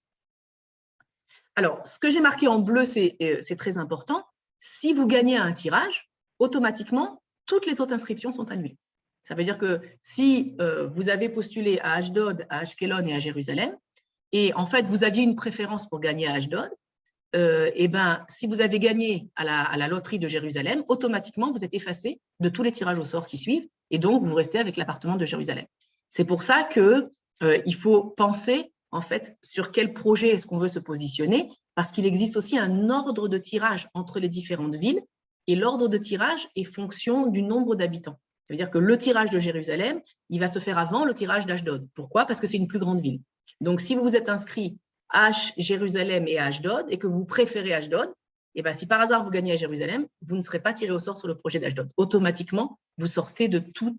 Alors, ce que j'ai marqué en bleu, c'est très important. Si vous gagnez un tirage, automatiquement, toutes les autres inscriptions sont annulées. Ça veut dire que si vous avez postulé à Ashdod, à Ashkelon et à Jérusalem, et en fait, vous aviez une préférence pour gagner à Ashdod, et ben, si vous avez gagné à la loterie de Jérusalem, automatiquement, vous êtes effacé de tous les tirages au sort qui suivent, et donc vous restez avec l'appartement de Jérusalem. C'est pour ça qu'il faut penser, en fait, sur quel projet est-ce qu'on veut se positionner, parce qu'il existe aussi un ordre de tirage entre les différentes villes, et l'ordre de tirage est fonction du nombre d'habitants. Ça veut dire que le tirage de Jérusalem, il va se faire avant le tirage d'Ashdod. Pourquoi? Parce que c'est une plus grande ville. Donc, si vous vous êtes inscrit à Jérusalem et à Ashdod, et que vous préférez Ashdod, et bien, si par hasard vous gagnez à Jérusalem, vous ne serez pas tiré au sort sur le projet d'Ashdod. Automatiquement, vous sortez de tous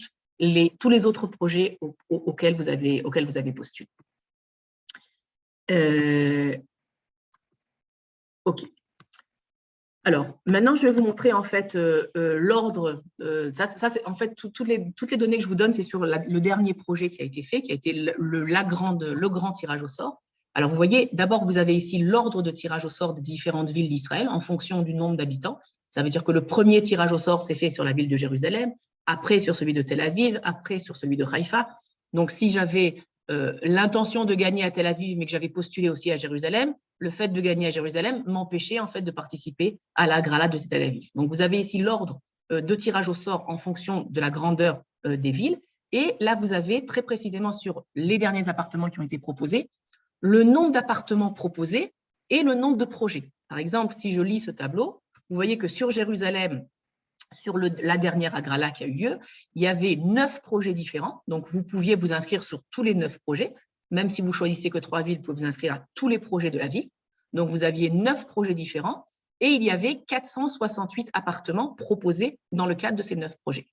les autres projets auxquels vous avez postulé. OK. Alors, maintenant, je vais vous montrer en fait l'ordre. Ça c'est en fait toutes les données que je vous donne, c'est sur le dernier projet qui a été fait, qui a été le grand tirage au sort. Alors, vous voyez, d'abord, vous avez ici l'ordre de tirage au sort des différentes villes d'Israël en fonction du nombre d'habitants. Ça veut dire que le premier tirage au sort s'est fait sur la ville de Jérusalem, après sur celui de Tel Aviv, après sur celui de Haïfa. Donc, si j'avais l'intention de gagner à Tel Aviv, mais que j'avais postulé aussi à Jérusalem, le fait de gagner à Jérusalem m'empêchait en fait de participer à la Grala de Tel Aviv. Donc, vous avez ici l'ordre de tirage au sort en fonction de la grandeur des villes. Et là, vous avez très précisément sur les derniers appartements qui ont été proposés, le nombre d'appartements proposés et le nombre de projets. Par exemple, si je lis ce tableau, vous voyez que sur Jérusalem, sur la dernière Agrala qui a eu lieu, il y avait 9 projets différents. Donc, vous pouviez vous inscrire sur tous les 9 projets. Même si vous choisissez que 3 villes, vous pouvez vous inscrire à tous les projets de la ville. Donc, vous aviez 9 projets différents et il y avait 468 appartements proposés dans le cadre de ces 9 projets.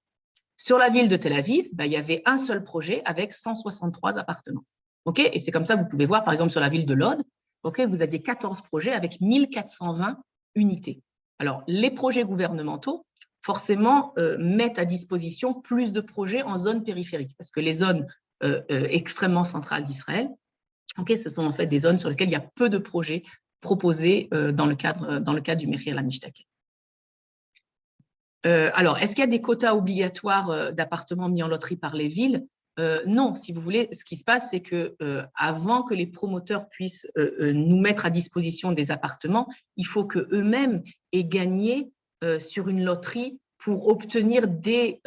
Sur la ville de Tel Aviv, il y avait un seul projet avec 163 appartements. Okay, et c'est comme ça que vous pouvez voir, par exemple, sur la ville de Lod, okay, vous aviez 14 projets avec 1420 unités. Alors, les projets gouvernementaux, forcément, mettent à disposition plus de projets en zone périphérique, parce que les zones extrêmement centrales d'Israël, okay, ce sont en fait des zones sur lesquelles il y a peu de projets proposés dans le cadre du Mechir Lamishtake. Alors, est-ce qu'il y a des quotas obligatoires d'appartements mis en loterie par les villes? Non, si vous voulez, ce qui se passe, c'est que avant que les promoteurs puissent nous mettre à disposition des appartements, il faut qu'eux-mêmes aient gagné sur une loterie pour obtenir des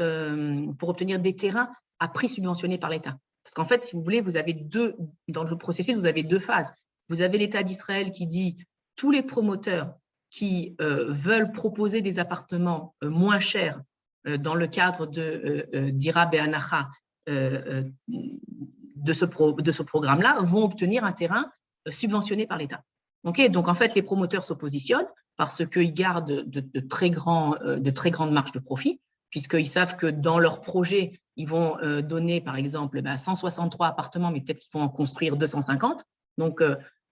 terrains à prix subventionné par l'État. Parce qu'en fait, si vous voulez, dans le processus, vous avez 2 phases. Vous avez l'État d'Israël qui dit tous les promoteurs qui veulent proposer des appartements moins chers dans le cadre d'Ira Be'anacha, de ce programme-là, vont obtenir un terrain subventionné par l'État. Okay, donc, en fait, les promoteurs s'oppositionnent parce qu'ils gardent de très grandes marges de profit, puisqu'ils savent que dans leur projet, ils vont donner, par exemple, 163 appartements, mais peut-être qu'ils vont en construire 250. Donc,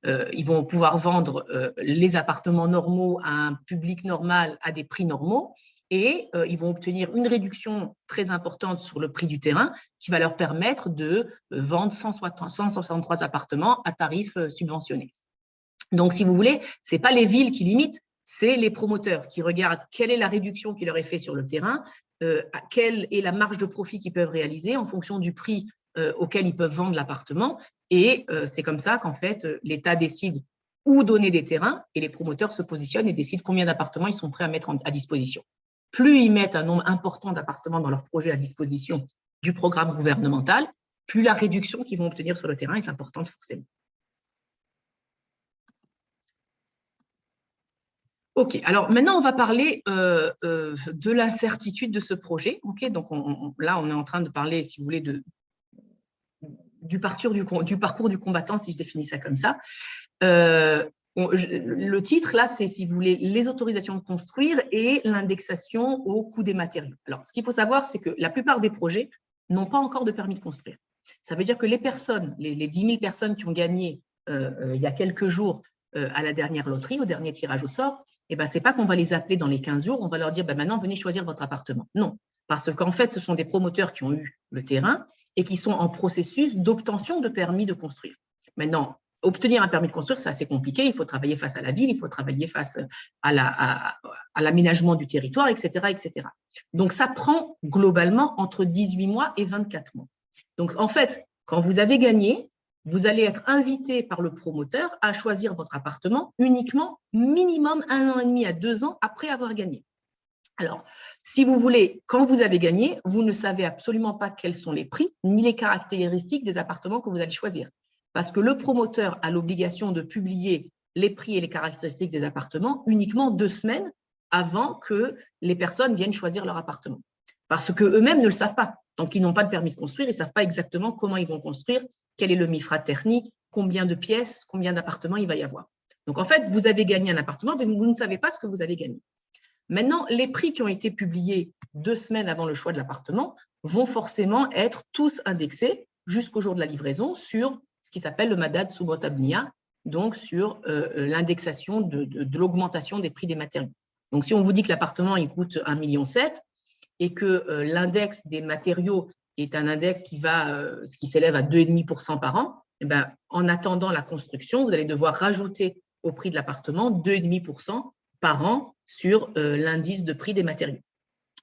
ils vont pouvoir vendre les appartements normaux à un public normal à des prix normaux et ils vont obtenir une réduction très importante sur le prix du terrain qui va leur permettre de vendre 163 appartements à tarif subventionné. Donc, si vous voulez, ce n'est pas les villes qui limitent, c'est les promoteurs qui regardent quelle est la réduction qui leur est faite sur le terrain, quelle est la marge de profit qu'ils peuvent réaliser en fonction du prix auquel ils peuvent vendre l'appartement. Et c'est comme ça qu'en fait, l'État décide où donner des terrains et les promoteurs se positionnent et décident combien d'appartements ils sont prêts à mettre à disposition. Plus ils mettent un nombre important d'appartements dans leur projet à disposition du programme gouvernemental, plus la réduction qu'ils vont obtenir sur le terrain est importante forcément. OK, alors maintenant, on va parler de l'incertitude de ce projet. Okay, donc, là, on est en train de parler, si vous voulez, du parcours du combattant, si je définis ça comme ça. Le titre, là, c'est, si vous voulez, les autorisations de construire et l'indexation au coût des matériaux. Alors, ce qu'il faut savoir, c'est que la plupart des projets n'ont pas encore de permis de construire. Ça veut dire que les personnes, les 10 000 personnes qui ont gagné il y a quelques jours à la dernière loterie, au dernier tirage au sort, eh ben, ce n'est pas qu'on va les appeler dans les 15 jours, on va leur dire ben, maintenant, venez choisir votre appartement. Non, parce qu'en fait, ce sont des promoteurs qui ont eu le terrain et qui sont en processus d'obtention de permis de construire. Maintenant, obtenir un permis de construire, c'est assez compliqué. Il faut travailler face à la ville, il faut travailler face à l'aménagement du territoire, etc., etc. Donc, ça prend globalement entre 18 mois et 24 mois. Donc, en fait, quand vous avez gagné, vous allez être invité par le promoteur à choisir votre appartement uniquement minimum 1 an et demi à 2 ans après avoir gagné. Alors, si vous voulez, quand vous avez gagné, vous ne savez absolument pas quels sont les prix ni les caractéristiques des appartements que vous allez choisir. Parce que le promoteur a l'obligation de publier les prix et les caractéristiques des appartements uniquement 2 semaines avant que les personnes viennent choisir leur appartement. Parce qu'eux-mêmes ne le savent pas. Donc, ils n'ont pas de permis de construire, ils ne savent pas exactement comment ils vont construire, quel est le mifra technique, combien de pièces, combien d'appartements il va y avoir. Donc, en fait, vous avez gagné un appartement, mais vous ne savez pas ce que vous avez gagné. Maintenant, les prix qui ont été publiés 2 semaines avant le choix de l'appartement vont forcément être tous indexés jusqu'au jour de la livraison sur ce qui s'appelle le Madad Subot Abniya, donc sur l'indexation de l'augmentation des prix des matériaux. Donc, si on vous dit que l'appartement il coûte 1,7 million et que l'index des matériaux est un index qui s'élève à 2,5% par an, eh ben, en attendant la construction, vous allez devoir rajouter au prix de l'appartement 2,5% par an sur l'indice de prix des matériaux.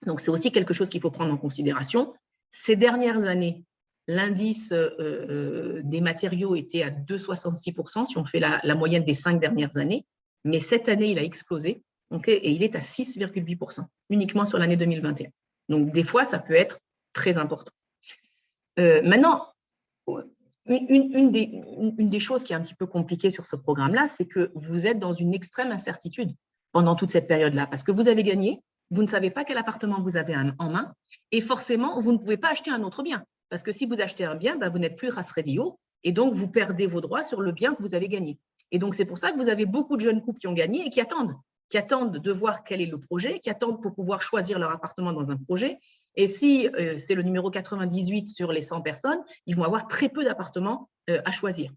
Donc, c'est aussi quelque chose qu'il faut prendre en considération. Ces dernières années, l'indice des matériaux était à 2,66% si on fait la moyenne des 5 dernières années, mais cette année, il a explosé et il est à 6,8% uniquement sur l'année 2021. Donc, des fois, ça peut être très important. Maintenant, une des choses qui est un petit peu compliquée sur ce programme-là, c'est que vous êtes dans une extrême incertitude pendant toute cette période-là, parce que vous avez gagné, vous ne savez pas quel appartement vous avez en main, et forcément, vous ne pouvez pas acheter un autre bien, parce que si vous achetez un bien, ben, vous n'êtes plus ras radio, et donc vous perdez vos droits sur le bien que vous avez gagné. Et donc, c'est pour ça que vous avez beaucoup de jeunes couples qui ont gagné et qui attendent de voir quel est le projet, qui attendent pour pouvoir choisir leur appartement dans un projet. Et si c'est le numéro 98 sur les 100 personnes, ils vont avoir très peu d'appartements à choisir.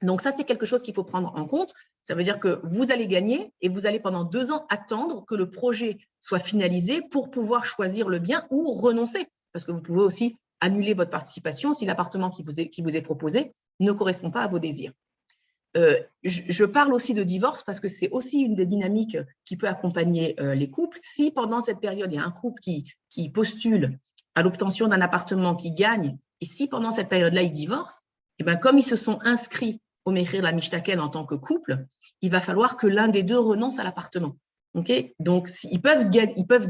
Donc, ça, c'est quelque chose qu'il faut prendre en compte. Ça veut dire que vous allez gagner et vous allez pendant 2 ans attendre que le projet soit finalisé pour pouvoir choisir le bien ou renoncer. Parce que vous pouvez aussi annuler votre participation si l'appartement qui vous est proposé ne correspond pas à vos désirs. Je parle aussi de divorce parce que c'est aussi une des dynamiques qui peut accompagner les couples. Si pendant cette période, il y a un couple qui postule à l'obtention d'un appartement, qui gagne, et si pendant cette période-là, ils divorcent, eh bien, comme ils se sont inscrits au Mechir la Mishtaken en tant que couple, il va falloir que l'un des deux renonce à l'appartement. Okay, donc, ils peuvent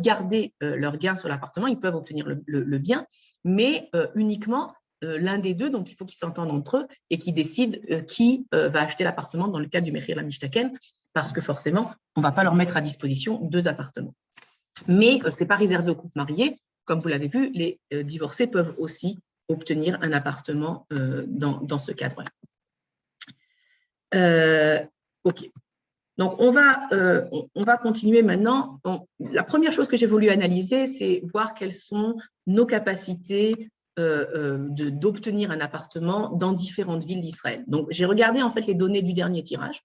garder leur gain sur l'appartement, ils peuvent obtenir le bien, mais uniquement l'un des deux, donc il faut qu'ils s'entendent entre eux et qu'ils décident qui va acheter l'appartement dans le cadre du Mechir la Mishtaken, parce que forcément, on ne va pas leur mettre à disposition 2 appartements. Mais ce n'est pas réservé aux couples mariés. Comme vous l'avez vu, les divorcés peuvent aussi obtenir un appartement dans ce cadre-là. OK. Donc, on va continuer maintenant. Donc, la première chose que j'ai voulu analyser, c'est voir quelles sont nos capacités d'obtenir un appartement dans différentes villes d'Israël. Donc, j'ai regardé en fait les données du dernier tirage.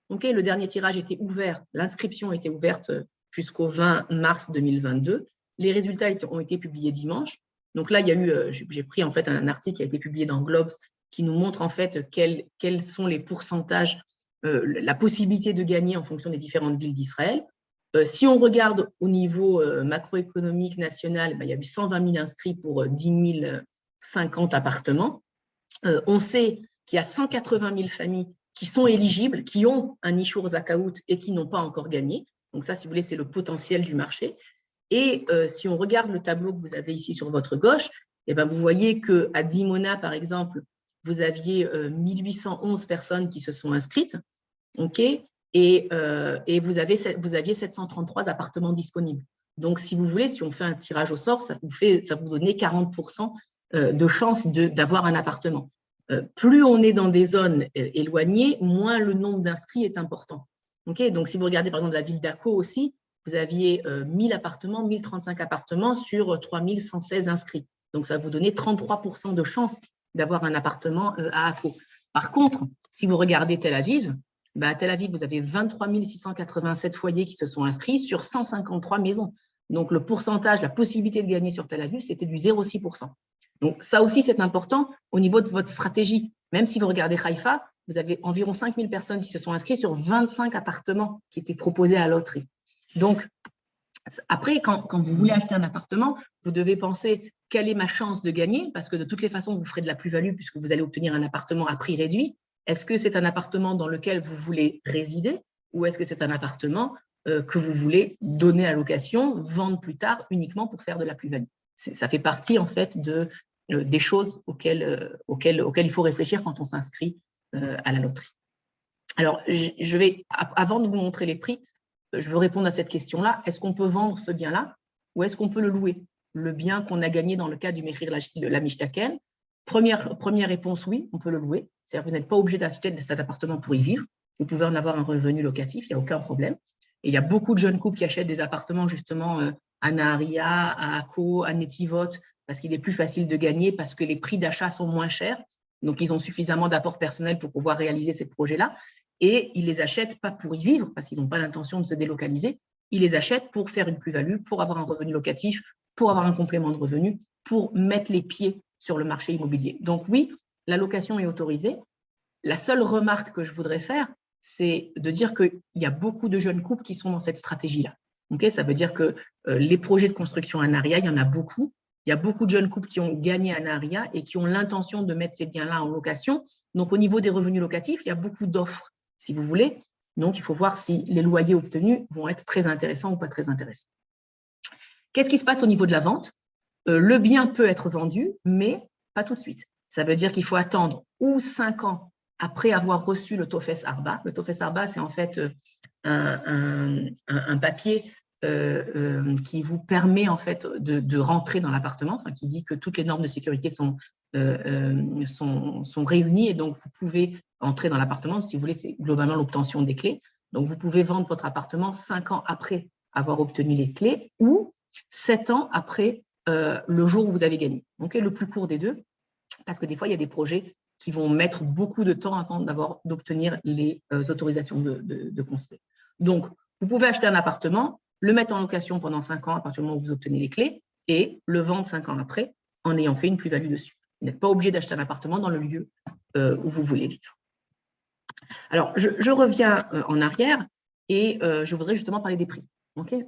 Okay, le dernier tirage était ouvert, l'inscription était ouverte jusqu'au 20 mars 2022. Les résultats ont été publiés dimanche. Donc là, il y a eu, j'ai pris en fait un article qui a été publié dans Globes qui nous montre en fait quels sont les pourcentages la possibilité de gagner en fonction des différentes villes d'Israël. Si on regarde au niveau macroéconomique national, il y a eu 120 000 inscrits pour 10 050 appartements. On sait qu'il y a 180 000 familles qui sont éligibles, qui ont un Ishur Zakaout et qui n'ont pas encore gagné. Donc ça, si vous voulez, c'est le potentiel du marché. Et si on regarde le tableau que vous avez ici sur votre gauche, eh bien, vous voyez qu'à Dimona, par exemple, vous aviez 1811 personnes qui se sont inscrites, okay, et vous aviez 733 appartements disponibles. Donc, si vous voulez, si on fait un tirage au sort, ça vous donnait 40% de chance d'avoir un appartement. Plus on est dans des zones éloignées, moins le nombre d'inscrits est important. Okay, donc, si vous regardez par exemple la ville d'Akko aussi, vous aviez 1000 appartements, 1035 appartements sur 3116 inscrits. Donc, ça vous donnait 33% de chance d'avoir un appartement à Akko. Par contre, si vous regardez Tel Aviv, à Tel Aviv, vous avez 23 687 foyers qui se sont inscrits sur 153 maisons. Donc, le pourcentage, la possibilité de gagner sur Tel Aviv, c'était du 0,6%. Donc, ça aussi, c'est important au niveau de votre stratégie. Même si vous regardez Haïfa, vous avez environ 5000 personnes qui se sont inscrites sur 25 appartements qui étaient proposés à la loterie. Donc, après, quand vous voulez acheter un appartement, vous devez penser quelle est ma chance de gagner, parce que de toutes les façons, vous ferez de la plus-value puisque vous allez obtenir un appartement à prix réduit. Est-ce que c'est un appartement dans lequel vous voulez résider ou est-ce que c'est un appartement que vous voulez donner à location, vendre plus tard uniquement pour faire de la plus-value? Ça fait partie, en fait, des choses auxquelles il faut réfléchir quand on s'inscrit à la loterie. Alors, je vais, avant de vous montrer les prix, je veux répondre à cette question-là. Est-ce qu'on peut vendre ce bien-là ou est-ce qu'on peut le louer? Le bien qu'on a gagné dans le cas du Mechir Lamishtaken. Première réponse, oui, on peut le louer. C'est-à-dire que vous n'êtes pas obligé d'acheter cet appartement pour y vivre. Vous pouvez en avoir un revenu locatif, il n'y a aucun problème. Et il y a beaucoup de jeunes couples qui achètent des appartements justement à Naharia, à Akko, à Netivot, parce qu'il est plus facile de gagner, parce que les prix d'achat sont moins chers. Donc, ils ont suffisamment d'apport personnel pour pouvoir réaliser ces projets-là. Et ils ne les achètent pas pour y vivre, parce qu'ils n'ont pas l'intention de se délocaliser. Ils les achètent pour faire une plus-value, pour avoir un revenu locatif, pour avoir un complément de revenu, pour mettre les pieds sur le marché immobilier. Donc oui, la location est autorisée. La seule remarque que je voudrais faire, c'est de dire qu'il y a beaucoup de jeunes couples qui sont dans cette stratégie-là. Okay, ça veut dire que les projets de construction à Naharia, il y en a beaucoup. Il y a beaucoup de jeunes couples qui ont gagné à Naharia et qui ont l'intention de mettre ces biens-là en location. Donc, au niveau des revenus locatifs, il y a beaucoup d'offres, si vous voulez. Donc, il faut voir si les loyers obtenus vont être très intéressants ou pas très intéressants. Qu'est-ce qui se passe au niveau de la vente? Le bien peut être vendu, mais pas tout de suite. Ça veut dire qu'il faut attendre ou 5 ans après avoir reçu le Tofes Arba. Le Tofes Arba, c'est en fait un papier qui vous permet en fait de rentrer dans l'appartement, enfin, qui dit que toutes les normes de sécurité sont réunies et donc vous pouvez entrer dans l'appartement. Si vous voulez, c'est globalement l'obtention des clés. Donc, vous pouvez vendre votre appartement 5 ans après avoir obtenu les clés ou 7 ans après le jour où vous avez gagné. Donc, le plus court des deux, parce que des fois, il y a des projets qui vont mettre beaucoup de temps avant d'obtenir les autorisations de construire. Donc, vous pouvez acheter un appartement, le mettre en location pendant 5 ans à partir du moment où vous obtenez les clés et le vendre 5 ans après en ayant fait une plus-value dessus. Vous n'êtes pas obligé d'acheter un appartement dans le lieu où vous voulez vivre. Alors, je reviens en arrière et je voudrais justement parler des prix. Okay,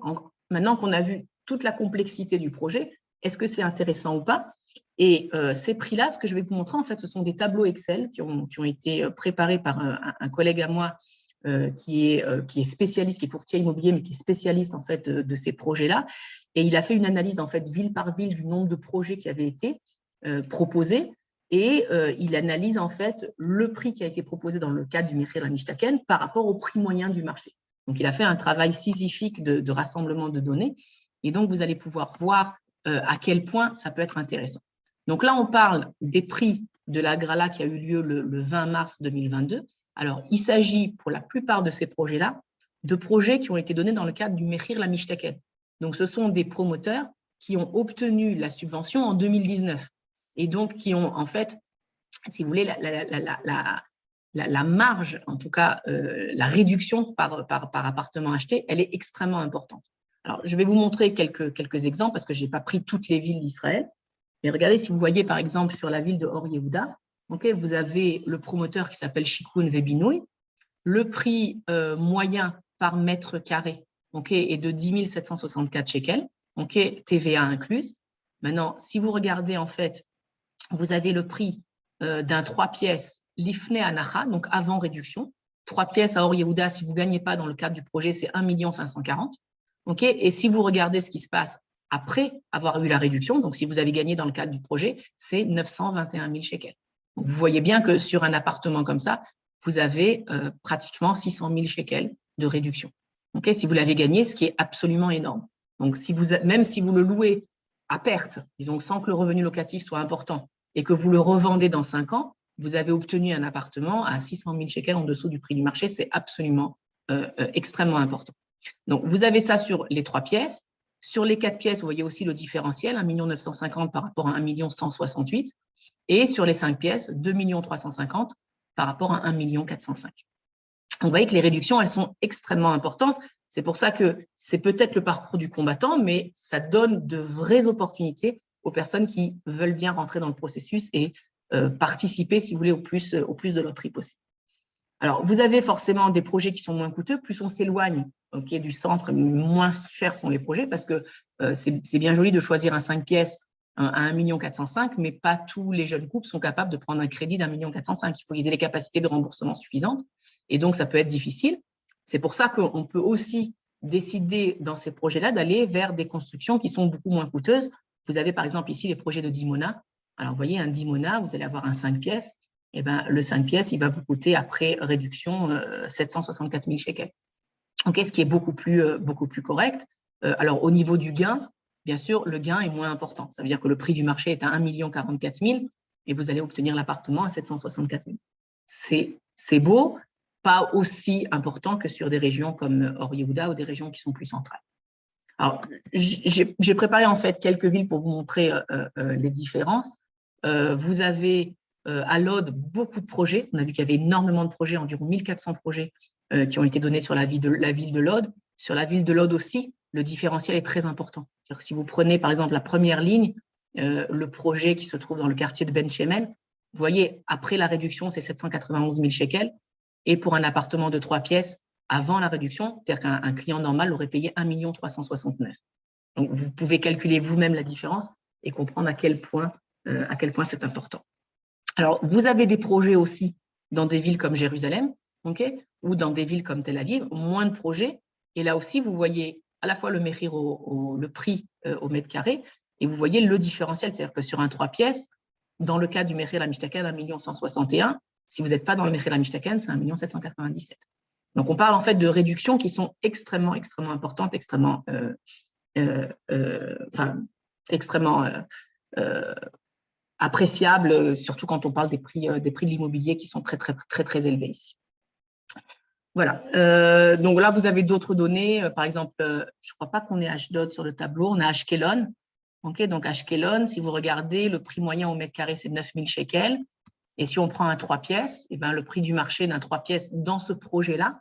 maintenant qu'on a vu toute la complexité du projet, est-ce que c'est intéressant ou pas? Et ces prix-là, ce que je vais vous montrer, en fait, ce sont des tableaux Excel qui ont été préparés par un collègue à moi qui est spécialiste, qui est courtier immobilier, mais qui est spécialiste en fait de ces projets-là. Et il a fait une analyse en fait ville par ville du nombre de projets qui avaient été proposés. Et il analyse en fait le prix qui a été proposé dans le cadre du Mechir Lamishtaken par rapport au prix moyen du marché. Donc, il a fait un travail sisyphique de rassemblement de données. Et donc, vous allez pouvoir voir à quel point ça peut être intéressant. Donc là, on parle des prix de la Grala qui a eu lieu le 20 mars 2022. Alors, il s'agit pour la plupart de ces projets-là de projets qui ont été donnés dans le cadre du Mechir Lamishtaken. Donc, ce sont des promoteurs qui ont obtenu la subvention en 2019 et donc qui ont en fait, si vous voulez, la marge, en tout cas la réduction par appartement acheté, elle est extrêmement importante. Alors, je vais vous montrer quelques exemples parce que je n'ai pas pris toutes les villes d'Israël. Mais regardez, si vous voyez par exemple sur la ville de Or Yehuda, okay, vous avez le promoteur qui s'appelle Shikun Vebinoui. le prix moyen par mètre carré est de 10 764 shekels, TVA incluse. Maintenant, si vous regardez, en fait, vous avez le prix d'un 3 pièces l'ifne anacha, donc avant réduction. 3 pièces à Or Yehuda, si vous ne gagnez pas dans le cadre du projet, c'est 1 540 000. Et si vous regardez ce qui se passe après avoir eu la réduction, donc si vous avez gagné dans le cadre du projet, c'est 921 000 shekels. Donc, vous voyez bien que sur un appartement comme ça, vous avez pratiquement 600 000 shekels de réduction. Si vous l'avez gagné, ce qui est absolument énorme. Donc, même si vous le louez à perte, disons sans que le revenu locatif soit important, et que vous le revendez dans 5 ans, vous avez obtenu un appartement à 600 000 shekels en dessous du prix du marché. C'est absolument extrêmement important. Donc, vous avez ça sur les 3 pièces. Sur les 4 pièces, vous voyez aussi le différentiel, 1 950 000 par rapport à 1 168 000. Et sur les 5 pièces, 2 350 000 par rapport à 1 405 000. Vous voyez que les réductions, elles sont extrêmement importantes. C'est pour ça que c'est peut-être le parcours du combattant, mais ça donne de vraies opportunités aux personnes qui veulent bien rentrer dans le processus et participer, si vous voulez, au plus de loterie possible. Alors, vous avez forcément des projets qui sont moins coûteux. Plus on s'éloigne du centre, moins chers sont les projets, parce que c'est bien joli de choisir un 5 pièces à 1 405 000, mais pas tous les jeunes couples sont capables de prendre un crédit d'1 405 000. Il faut qu'ils aient les capacités de remboursement suffisantes, et donc ça peut être difficile. C'est pour ça qu'on peut aussi décider dans ces projets-là d'aller vers des constructions qui sont beaucoup moins coûteuses. Vous avez par exemple ici les projets de Dimona. Alors, vous voyez, un Dimona, vous allez avoir un 5 pièces. Et le 5 pièces, il va vous coûter, après réduction, 764 000 shekels. Ce qui est beaucoup plus correct. Alors, au niveau du gain, bien sûr, le gain est moins important. Ça veut dire que le prix du marché est à 1 044 000 et vous allez obtenir l'appartement à 764 000. C'est beau, pas aussi important que sur des régions comme Or Yehuda ou des régions qui sont plus centrales. Alors, j'ai préparé en fait quelques villes pour vous montrer les différences. Vous avez à Lod beaucoup de projets. On a vu qu'il y avait énormément de projets, environ 1400 projets qui ont été donnés sur la ville de Lod. Sur la ville de Lod aussi, le différentiel est très important. C'est-à-dire que si vous prenez par exemple la première ligne, le projet qui se trouve dans le quartier de Ben Shemen, vous voyez, après la réduction, c'est 791 000 shekels. Et pour un appartement de 3 pièces, avant la réduction, c'est-à-dire qu'un client normal aurait payé 1 369 000. Donc, vous pouvez calculer vous-même la différence et comprendre à quel point c'est important. Alors, vous avez des projets aussi dans des villes comme Jérusalem, ou dans des villes comme Tel Aviv, moins de projets. Et là aussi, vous voyez à la fois le méhir, le prix au mètre carré, et vous voyez le différentiel. C'est-à-dire que sur un 3 pièces, dans le cas du méhir la Mishtaken, 1 161 000, si vous n'êtes pas dans le méhir la Mishtaken, c'est 1 797 000. Donc, on parle en fait de réductions qui sont extrêmement importantes, extrêmement appréciables, surtout quand on parle des prix de l'immobilier qui sont très élevés ici. Voilà. Donc là, vous avez d'autres données. Par exemple, je ne crois pas qu'on ait Ashdod sur le tableau, on a Ashkelon. Donc Ashkelon, si vous regardez, le prix moyen au mètre carré, c'est 9 000 shekels. Et si on prend un 3 pièces, le prix du marché d'un 3 pièces dans ce projet-là,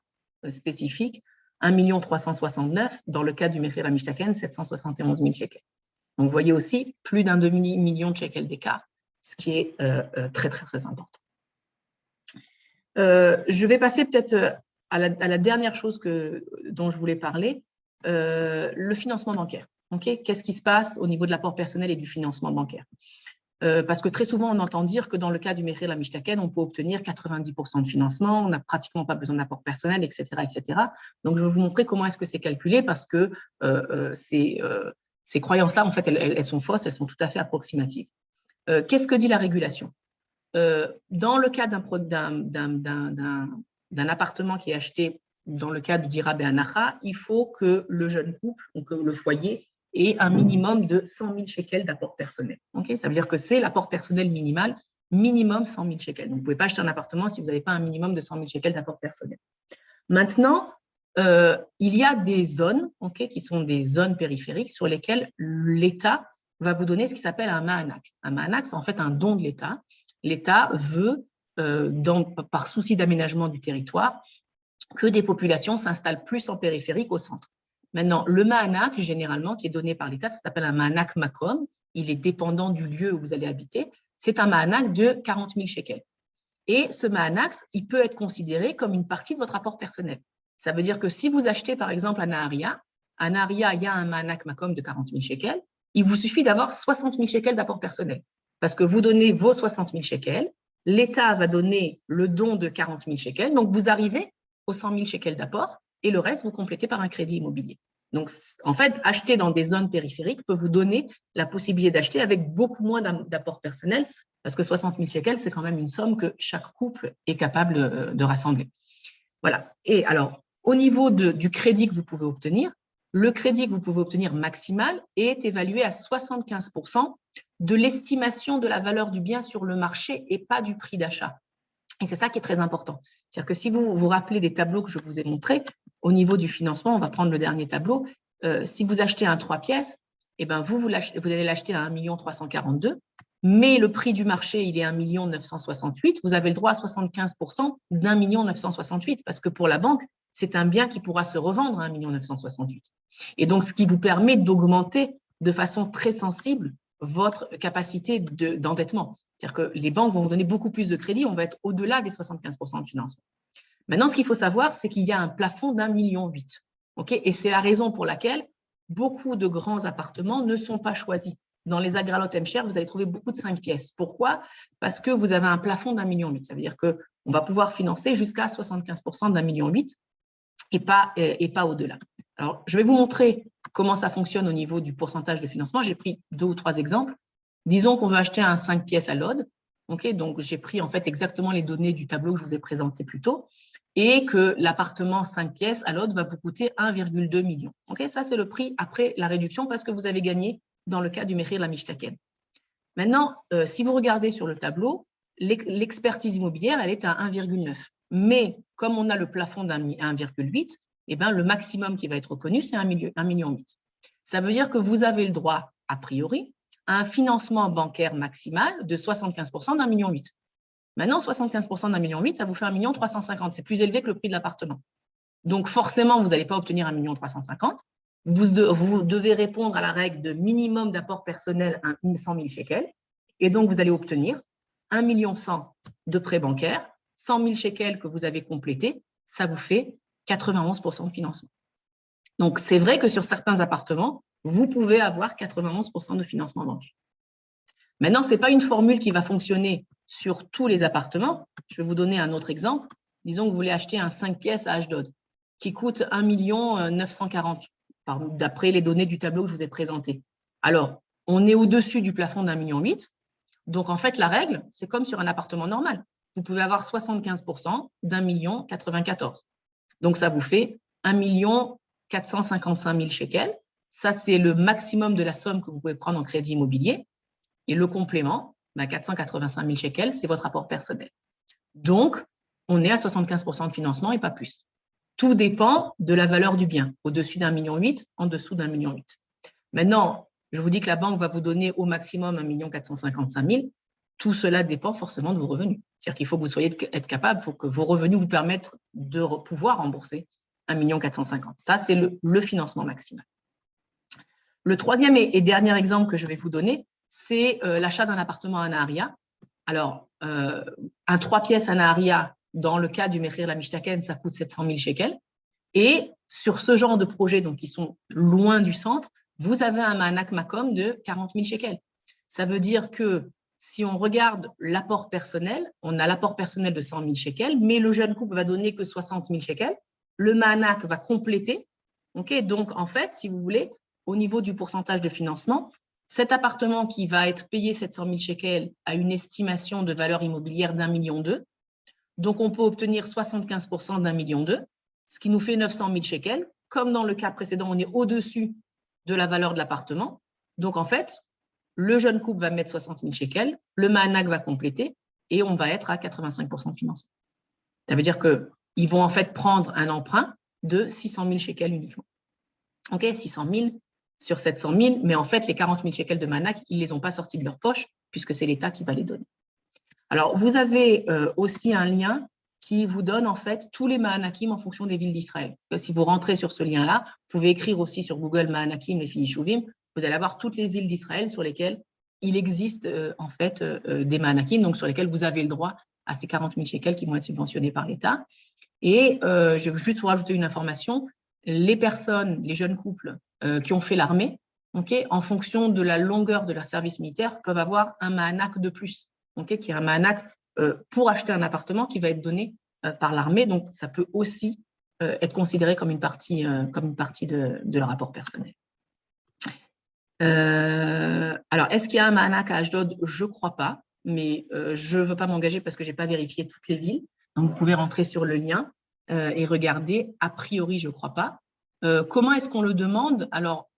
spécifique, 1 369 000, dans le cas du méhir la Mishtaken, 771 000 shekels. Donc, vous voyez aussi plus d'un demi-million de shekels d'écart, ce qui est très important. Je vais passer peut-être à la dernière chose dont je voulais parler, le financement bancaire. Qu'est-ce qui se passe au niveau de l'apport personnel et du financement bancaire? Parce que très souvent, on entend dire que dans le cas du méhir la Mishtaken, on peut obtenir 90% de financement, on n'a pratiquement pas besoin d'apport personnel, etc., etc. Donc, je vais vous montrer comment est-ce que c'est calculé, parce que ces croyances-là, en fait, elles sont fausses, elles sont tout à fait approximatives. Qu'est-ce que dit la régulation? Dans le cas d'un appartement qui est acheté dans le cadre du Dira Be'anacha, il faut que le jeune couple ou que le foyer ait un minimum de 100 000 shekels d'apport personnel. Ça veut dire que c'est l'apport personnel minimal, minimum 100 000 shekels. Donc, vous ne pouvez pas acheter un appartement si vous n'avez pas un minimum de 100 000 shekels d'apport personnel. Maintenant, il y a des zones qui sont des zones périphériques sur lesquelles l'État va vous donner ce qui s'appelle un ma'anak. Un ma'anak, c'est en fait un don de l'État. L'État veut, par souci d'aménagement du territoire, que des populations s'installent plus en périphérie qu'au centre. Maintenant, le ma'anak, généralement, qui est donné par l'État, ça s'appelle un ma'anak makom. Il est dépendant du lieu où vous allez habiter. C'est un ma'anak de 40 000 shekels. Et ce Ma'anak, il peut être considéré comme une partie de votre apport personnel. Ça veut dire que si vous achetez, par exemple, un Naharia, il y a un Ma'anak Makom de 40 000 shekels, il vous suffit d'avoir 60 000 shekels d'apport personnel. Parce que vous donnez vos 60 000 shekels, l'État va donner le don de 40 000 shekels, donc vous arrivez aux 100 000 shekels d'apport, et le reste, vous complétez par un crédit immobilier. Donc, en fait, acheter dans des zones périphériques peut vous donner la possibilité d'acheter avec beaucoup moins d'apport personnel, parce que 60 000 shekels, c'est quand même une somme que chaque couple est capable de rassembler. Voilà. Et alors, au niveau du crédit que vous pouvez obtenir, le crédit que vous pouvez obtenir maximal est évalué à 75% de l'estimation de la valeur du bien sur le marché et pas du prix d'achat. Et c'est ça qui est très important. C'est-à-dire que si vous vous rappelez des tableaux que je vous ai montrés, au niveau du financement, on va prendre le dernier tableau, si vous achetez un 3 pièces, eh ben vous allez l'acheter à 1 342 000, mais le prix du marché, il est 1 968 000, vous avez le droit à 75% d'1 968 000, parce que pour la banque, c'est un bien qui pourra se revendre à 1 968 000. Et donc, ce qui vous permet d'augmenter de façon très sensible votre capacité d'endettement. C'est-à-dire que les banques vont vous donner beaucoup plus de crédit, on va être au-delà des 75% de financement. Maintenant, ce qu'il faut savoir, c'est qu'il y a un plafond d'1,8 million. Okay, et c'est la raison pour laquelle beaucoup de grands appartements ne sont pas choisis. Dans les agralotes M-Share, vous allez trouver beaucoup de 5 pièces. Pourquoi? Parce que vous avez un plafond d'1,8 million. Ça veut dire qu'on va pouvoir financer jusqu'à 75% d'1,8 million et pas au-delà. Alors, je vais vous montrer comment ça fonctionne au niveau du pourcentage de financement. J'ai pris 2 ou 3 exemples. Disons qu'on veut acheter un 5 pièces à l'OD. Okay, donc, j'ai pris en fait exactement les données du tableau que je vous ai présenté plus tôt et que l'appartement 5 pièces à l'autre va vous coûter 1,2 million. Okay, ça, c'est le prix après la réduction parce que vous avez gagné dans le cas du Mehir la Mishtaken. Maintenant, si vous regardez sur le tableau, l'expertise immobilière, elle est à 1,9. Mais comme on a le plafond d'un 1,8, eh ben, le maximum qui va être reconnu, c'est 1,8 million. Ça veut dire que vous avez le droit, a priori, à un financement bancaire maximal de 75% d'1,8 million. Maintenant, 75% d'1,8 million, ça vous fait 1,350 000. C'est plus élevé que le prix de l'appartement. Donc, forcément, vous n'allez pas obtenir 1,350 000. Vous devez répondre à la règle de minimum d'apport personnel à 100 000 shekels. Et donc, vous allez obtenir 1,1 million de prêt bancaire, 100 000 shekels que vous avez complété, ça vous fait 91% de financement. Donc, c'est vrai que sur certains appartements, vous pouvez avoir 91% de financement bancaire. Maintenant, ce n'est pas une formule qui va fonctionner sur tous les appartements. Je vais vous donner un autre exemple. Disons que vous voulez acheter un 5 pièces à Ashdod qui coûte 1 940 000, d'après les données du tableau que je vous ai présenté. Alors, on est au-dessus du plafond d'1,8 million. Donc, en fait, la règle, c'est comme sur un appartement normal. Vous pouvez avoir 75% d'1,094 000. Donc, ça vous fait 1 455 000 shekels. Ça, c'est le maximum de la somme que vous pouvez prendre en crédit immobilier. Et le complément, 485 000 shekels, c'est votre apport personnel. Donc, on est à 75% de financement et pas plus. Tout dépend de la valeur du bien, au-dessus d'1,8 million, en dessous d'1,8 million. Maintenant, je vous dis que la banque va vous donner au maximum 1 455 000. Tout cela dépend forcément de vos revenus. C'est-à-dire qu'il faut que vous soyez capable, il faut que vos revenus vous permettent de pouvoir rembourser 1 450 000. Ça, c'est le financement maximal. Le troisième et dernier exemple que je vais vous donner, c'est l'achat d'un appartement à Naharia. Alors, un 3 pièces à Naharia, dans le cas du Mehir la Mishtaken, ça coûte 700 000 shekels. Et sur ce genre de projets, donc qui sont loin du centre, vous avez un Ma'anak Makom de 40 000 shekels. Ça veut dire que si on regarde l'apport personnel, on a l'apport personnel de 100 000 shekels, mais le jeune couple va donner que 60 000 shekels. Le Ma'anak va compléter. Okay, donc, en fait, si vous voulez, au niveau du pourcentage de financement, cet appartement qui va être payé 700 000 shekels a une estimation de valeur immobilière d'1,2 million. Donc, on peut obtenir 75% d'1,2 million, ce qui nous fait 900 000 shekels. Comme dans le cas précédent, on est au-dessus de la valeur de l'appartement. Donc, en fait, le jeune couple va mettre 60 000 shekels, le Ma'anak va compléter et on va être à 85% de financement. Ça veut dire qu'ils vont en fait prendre un emprunt de 600 000 shekels uniquement. OK, 600 000 sur 700 000, mais en fait, les 40 000 shekels de Ma'anak, ils ne les ont pas sortis de leur poche puisque c'est l'État qui va les donner. Alors, vous avez aussi un lien qui vous donne en fait tous les Ma'anakim en fonction des villes d'Israël. Si vous rentrez sur ce lien-là, vous pouvez écrire aussi sur Google Ma'anakim, les Yishuvim, vous allez avoir toutes les villes d'Israël sur lesquelles il existe en fait des Ma'anakim, donc sur lesquelles vous avez le droit à ces 40 000 shekels qui vont être subventionnés par l'État. Et je veux juste vous rajouter une information. Les personnes, les jeunes couples qui ont fait l'armée, en fonction de la longueur de leur service militaire, peuvent avoir un ma'anak de plus, qui est un ma'anak pour acheter un appartement qui va être donné par l'armée. Donc, ça peut aussi être considéré comme une partie de leur rapport personnel. Alors, est-ce qu'il y a un ma'anak à Ashdod? Je ne crois pas, mais je ne veux pas m'engager parce que je n'ai pas vérifié toutes les villes. Donc, vous pouvez rentrer sur le lien et regarder. A priori, je ne crois pas. Comment est-ce qu'on le demande? Alors,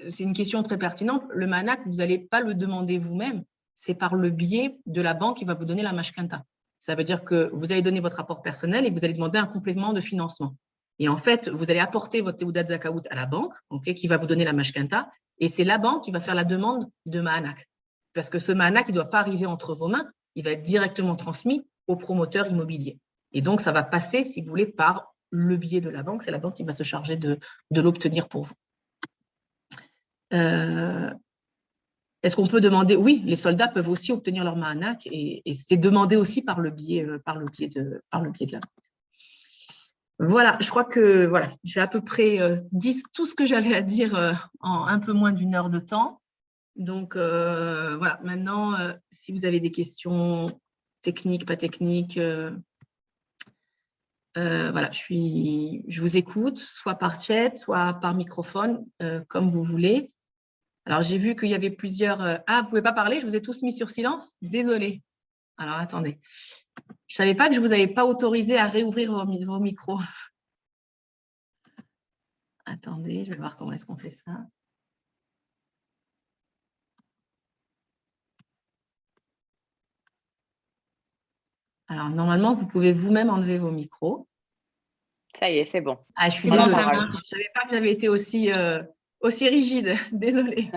c'est une question très pertinente. Le ma'anak, vous n'allez pas le demander vous-même. C'est par le biais de la banque qui va vous donner la mashkanta. Ça veut dire que vous allez donner votre rapport personnel et vous allez demander un complément de financement. Et en fait, vous allez apporter votre Teudat Zakaout à la banque, qui va vous donner la mashkanta. Et c'est la banque qui va faire la demande de ma'anak. Parce que ce ma'anak, il ne doit pas arriver entre vos mains. Il va être directement transmis au promoteur immobilier. Et donc, ça va passer, si vous voulez, par le biais de la banque. C'est la banque qui va se charger de l'obtenir pour vous. Est-ce qu'on peut demander? Oui, les soldats peuvent aussi obtenir leur ma'anak et c'est demandé aussi par le biais de la banque. Voilà, je crois que voilà, j'ai à peu près dit tout ce que j'avais à dire en un peu moins d'1 heure de temps. Donc, voilà, maintenant, si vous avez des questions techniques, pas techniques, voilà, je vous écoute, soit par chat, soit par microphone, comme vous voulez. Alors, j'ai vu qu'il y avait plusieurs… Ah, vous ne pouvez pas parler, je vous ai tous mis sur silence. Désolée. Alors, attendez. Je ne savais pas que je ne vous avais pas autorisé à réouvrir vos micros. Attendez, je vais voir comment est-ce qu'on fait ça. Alors, normalement, vous pouvez vous-même enlever vos micros. Ça y est, c'est bon. Ah, je suis désolée. Je ne savais pas que j'avais été aussi rigide. Désolée.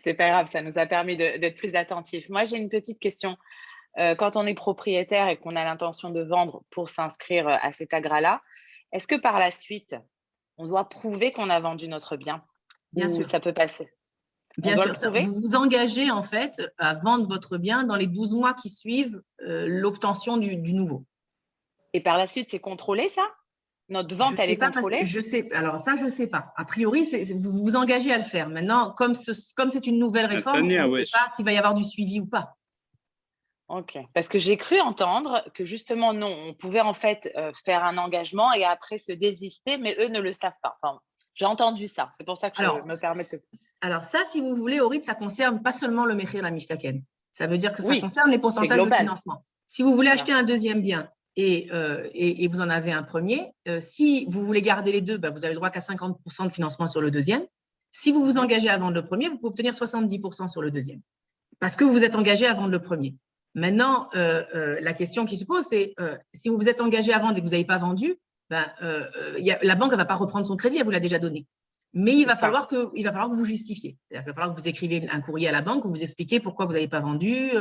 C'est pas grave, ça nous a permis d'être plus attentifs. Moi, j'ai une petite question. Quand on est propriétaire et qu'on a l'intention de vendre pour s'inscrire à cet agra-là, est-ce que par la suite, on doit prouver qu'on a vendu notre bien? Bien sûr. Ça peut passer. Bien sûr, vous vous engagez en fait à vendre votre bien dans les 12 mois qui suivent l'obtention du nouveau. Et par la suite, c'est contrôlé ça? Notre vente, elle est contrôlée? Je sais, alors ça, je ne sais pas. A priori, vous vous engagez à le faire. Maintenant, comme c'est une nouvelle réforme, on ne sait pas s'il va y avoir du suivi ou pas. Ok, parce que j'ai cru entendre que justement, non, on pouvait en fait faire un engagement et après se désister, mais eux ne le savent pas. Enfin, j'ai entendu ça, c'est pour ça que je me permets de… Alors ça, si vous voulez, Orit, ça concerne pas seulement le Mechir Mishtaken. Ça veut dire que ça concerne les pourcentages de financement. Si vous voulez acheter un deuxième bien et vous en avez un premier, si vous voulez garder les deux, vous avez le droit qu'à 50% de financement sur le deuxième. Si vous vous engagez à vendre le premier, vous pouvez obtenir 70% sur le deuxième parce que vous vous êtes engagé à vendre le premier. Maintenant, la question qui se pose, c'est si vous vous êtes engagé à vendre et que vous n'avez pas vendu, la banque ne va pas reprendre son crédit, elle vous l'a déjà donné. Mais il va falloir que vous justifiez. Il va falloir que vous écriviez un courrier à la banque où vous expliquez pourquoi vous n'avez pas vendu.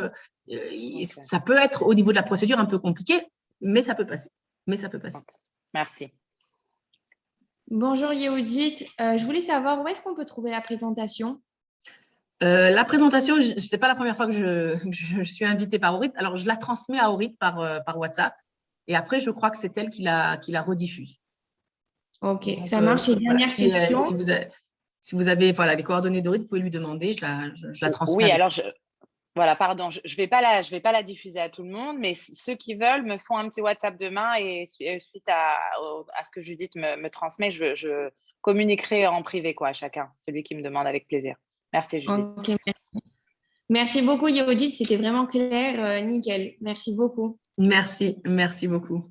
Ça peut être au niveau de la procédure un peu compliqué, mais ça peut passer. Merci. Bonjour Yehudit, je voulais savoir où est-ce qu'on peut trouver la présentation? La présentation, ce n'est pas la première fois que je suis invitée par Orit. Alors, je la transmets à Orit par WhatsApp. Et après, je crois que c'est elle qui la rediffuse. Ok, donc, ça marche. Et dernière question. Si vous avez les coordonnées d'Orit, vous pouvez lui demander. Je la transmets. Oui, alors, voilà, pardon, je ne vais pas la diffuser à tout le monde, mais ceux qui veulent me font un petit WhatsApp demain et suite à ce que Judith me transmet, je communiquerai en privé à chacun, celui qui me demande avec plaisir. Merci, Judith. Okay, merci beaucoup, Yehudit. C'était vraiment clair. Nickel. Merci beaucoup. Merci beaucoup.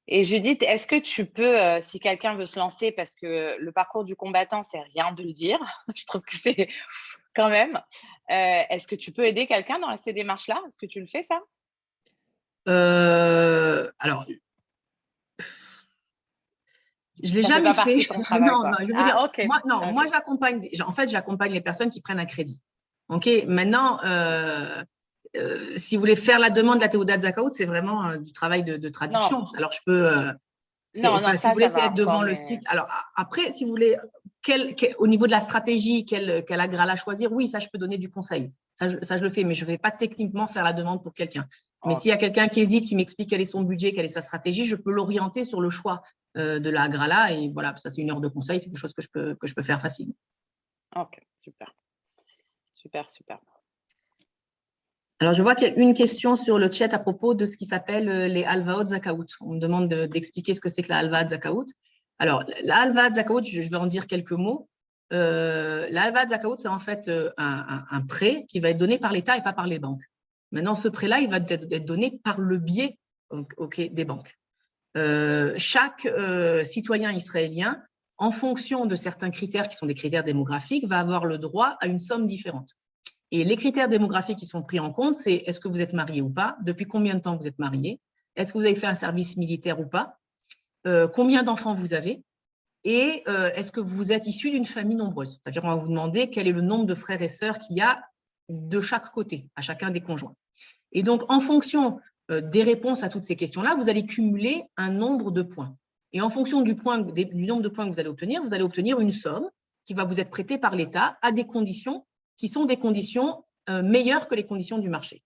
Et Judith, est-ce que tu peux, si quelqu'un veut se lancer, parce que le parcours du combattant, c'est rien de le dire, je trouve que c'est quand même, est-ce que tu peux aider quelqu'un dans ces démarches-là? Est-ce que tu le fais, ça? Alors, je ne l'ai jamais fait. Moi, j'accompagne. En fait, j'accompagne les personnes qui prennent un crédit. Ok. Maintenant, si vous voulez faire la demande de la Teudat Zakaout, c'est vraiment du travail de traduction. Non. Alors, je peux. Si vous voulez, c'est être devant le site. Alors, après, si vous voulez, au niveau de la stratégie, quel agréla choisir, oui, ça, je peux donner du conseil. Ça, je le fais, mais je ne vais pas techniquement faire la demande pour quelqu'un. Mais Ok. s'il y a quelqu'un qui hésite, qui m'explique quel est son budget, quelle est sa stratégie, je peux l'orienter sur le choix de la Agrala. Et voilà, ça, c'est 1 heure de conseil. C'est quelque chose que je peux faire facilement. Ok, super. Super, super. Alors, je vois qu'il y a une question sur le chat à propos de ce qui s'appelle les Alvaot Zakaout. On me demande d'expliquer ce que c'est que la Alvaat Zakaout. Alors, la Alvaat Zakaout, je vais en dire quelques mots. La Alvaat Zakaout, c'est en fait un prêt qui va être donné par l'État et pas par les banques. Maintenant, ce prêt-là, il va être donné par le biais des banques. Chaque citoyen israélien, en fonction de certains critères qui sont des critères démographiques, va avoir le droit à une somme différente. Et les critères démographiques qui sont pris en compte, c'est est-ce que vous êtes marié ou pas, depuis combien de temps vous êtes marié, est-ce que vous avez fait un service militaire ou pas, combien d'enfants vous avez, et est-ce que vous êtes issu d'une famille nombreuse. C'est-à-dire qu'on va vous demander quel est le nombre de frères et sœurs qu'il y a de chaque côté, à chacun des conjoints. Et donc, en fonction des réponses à toutes ces questions-là, vous allez cumuler un nombre de points. Et en fonction du nombre de points que vous allez obtenir une somme qui va vous être prêtée par l'État à des conditions qui sont des conditions meilleures que les conditions du marché.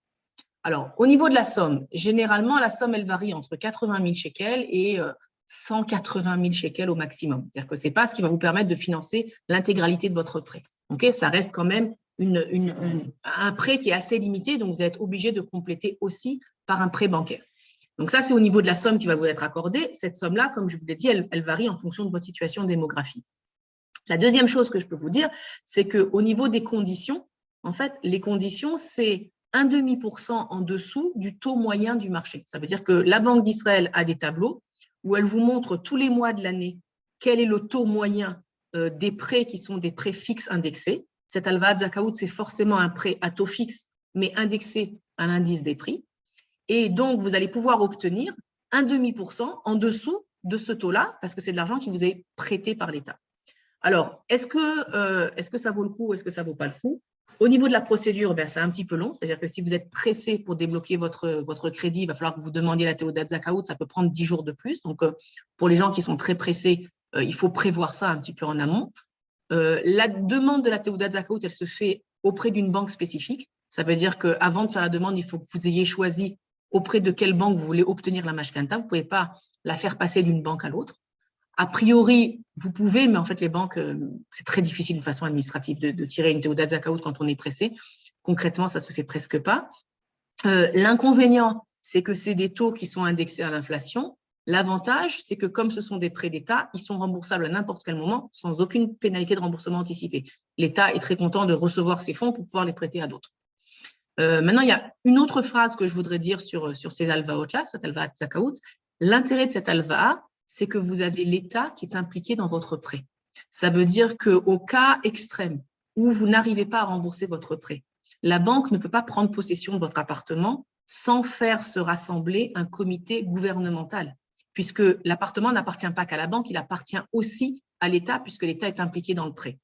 Alors, au niveau de la somme, généralement, la somme, elle varie entre 80 000 shekels et 180 000 shekels au maximum. C'est-à-dire que ce n'est pas ce qui va vous permettre de financer l'intégralité de votre prêt. Okay, ça reste quand même un prêt qui est assez limité, donc vous êtes obligé de compléter aussi par un prêt bancaire. Donc ça, c'est au niveau de la somme qui va vous être accordée. Cette somme-là, comme je vous l'ai dit, elle varie en fonction de votre situation démographique. La deuxième chose que je peux vous dire, c'est qu'au niveau des conditions, en fait, les conditions, c'est 0,5% en dessous du taux moyen du marché. Ça veut dire que la Banque d'Israël a des tableaux où elle vous montre tous les mois de l'année quel est le taux moyen des prêts qui sont des prêts fixes indexés. Cet Alvaat Zakaout, c'est forcément un prêt à taux fixe, mais indexé à l'indice des prix. Et donc, vous allez pouvoir obtenir 0,5% en dessous de ce taux-là, parce que c'est de l'argent qui vous est prêté par l'État. Alors, est-ce que ça vaut le coup ou est-ce que ça ne vaut pas le coup? Au niveau de la procédure, c'est un petit peu long. C'est-à-dire que si vous êtes pressé pour débloquer votre crédit, il va falloir que vous demandiez la Teudat Zakaout. Ça peut prendre 10 jours de plus. Donc, pour les gens qui sont très pressés, il faut prévoir ça un petit peu en amont. La demande de la Teudat Zakaout, elle se fait auprès d'une banque spécifique. Ça veut dire qu'avant de faire la demande, il faut que vous ayez choisi auprès de quelle banque vous voulez obtenir la mashkanta. Vous ne pouvez pas la faire passer d'une banque à l'autre. A priori, vous pouvez, mais en fait, les banques, c'est très difficile de façon administrative de tirer une Teudat Zakaout quand on est pressé. Concrètement, ça ne se fait presque pas. L'inconvénient, c'est que c'est des taux qui sont indexés à l'inflation. L'avantage, c'est que comme ce sont des prêts d'État, ils sont remboursables à n'importe quel moment sans aucune pénalité de remboursement anticipé. L'État est très content de recevoir ces fonds pour pouvoir les prêter à d'autres. Maintenant, il y a une autre phrase que je voudrais dire sur ces alvaot-là, cet Alvaat Zakaout. L'intérêt de cet alvaat, c'est que vous avez l'État qui est impliqué dans votre prêt. Ça veut dire qu'au cas extrême où vous n'arrivez pas à rembourser votre prêt, la banque ne peut pas prendre possession de votre appartement sans faire se rassembler un comité gouvernemental, puisque l'appartement n'appartient pas qu'à la banque, il appartient aussi à l'État, puisque l'État est impliqué dans le prêt.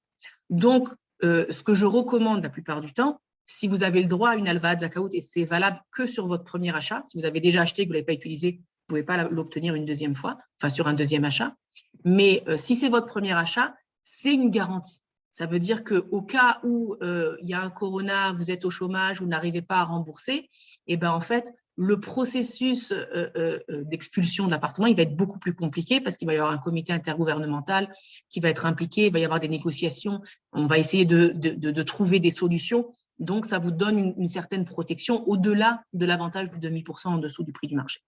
Donc, ce que je recommande la plupart du temps, si vous avez le droit à une Alvaat Zakaout, et c'est valable que sur votre premier achat, si vous avez déjà acheté et que vous ne l'avez pas utilisé, vous ne pouvez pas l'obtenir une deuxième fois, enfin sur un deuxième achat. Mais si c'est votre premier achat, c'est une garantie. Ça veut dire qu'au cas où il y a un corona, vous êtes au chômage, vous n'arrivez pas à rembourser, et ben en fait, le processus d'expulsion de l'appartement, il va être beaucoup plus compliqué parce qu'il va y avoir un comité intergouvernemental qui va être impliqué, il va y avoir des négociations, on va essayer de trouver des solutions. Donc, ça vous donne une certaine protection au-delà de l'avantage du 0,5% en dessous du prix du marché.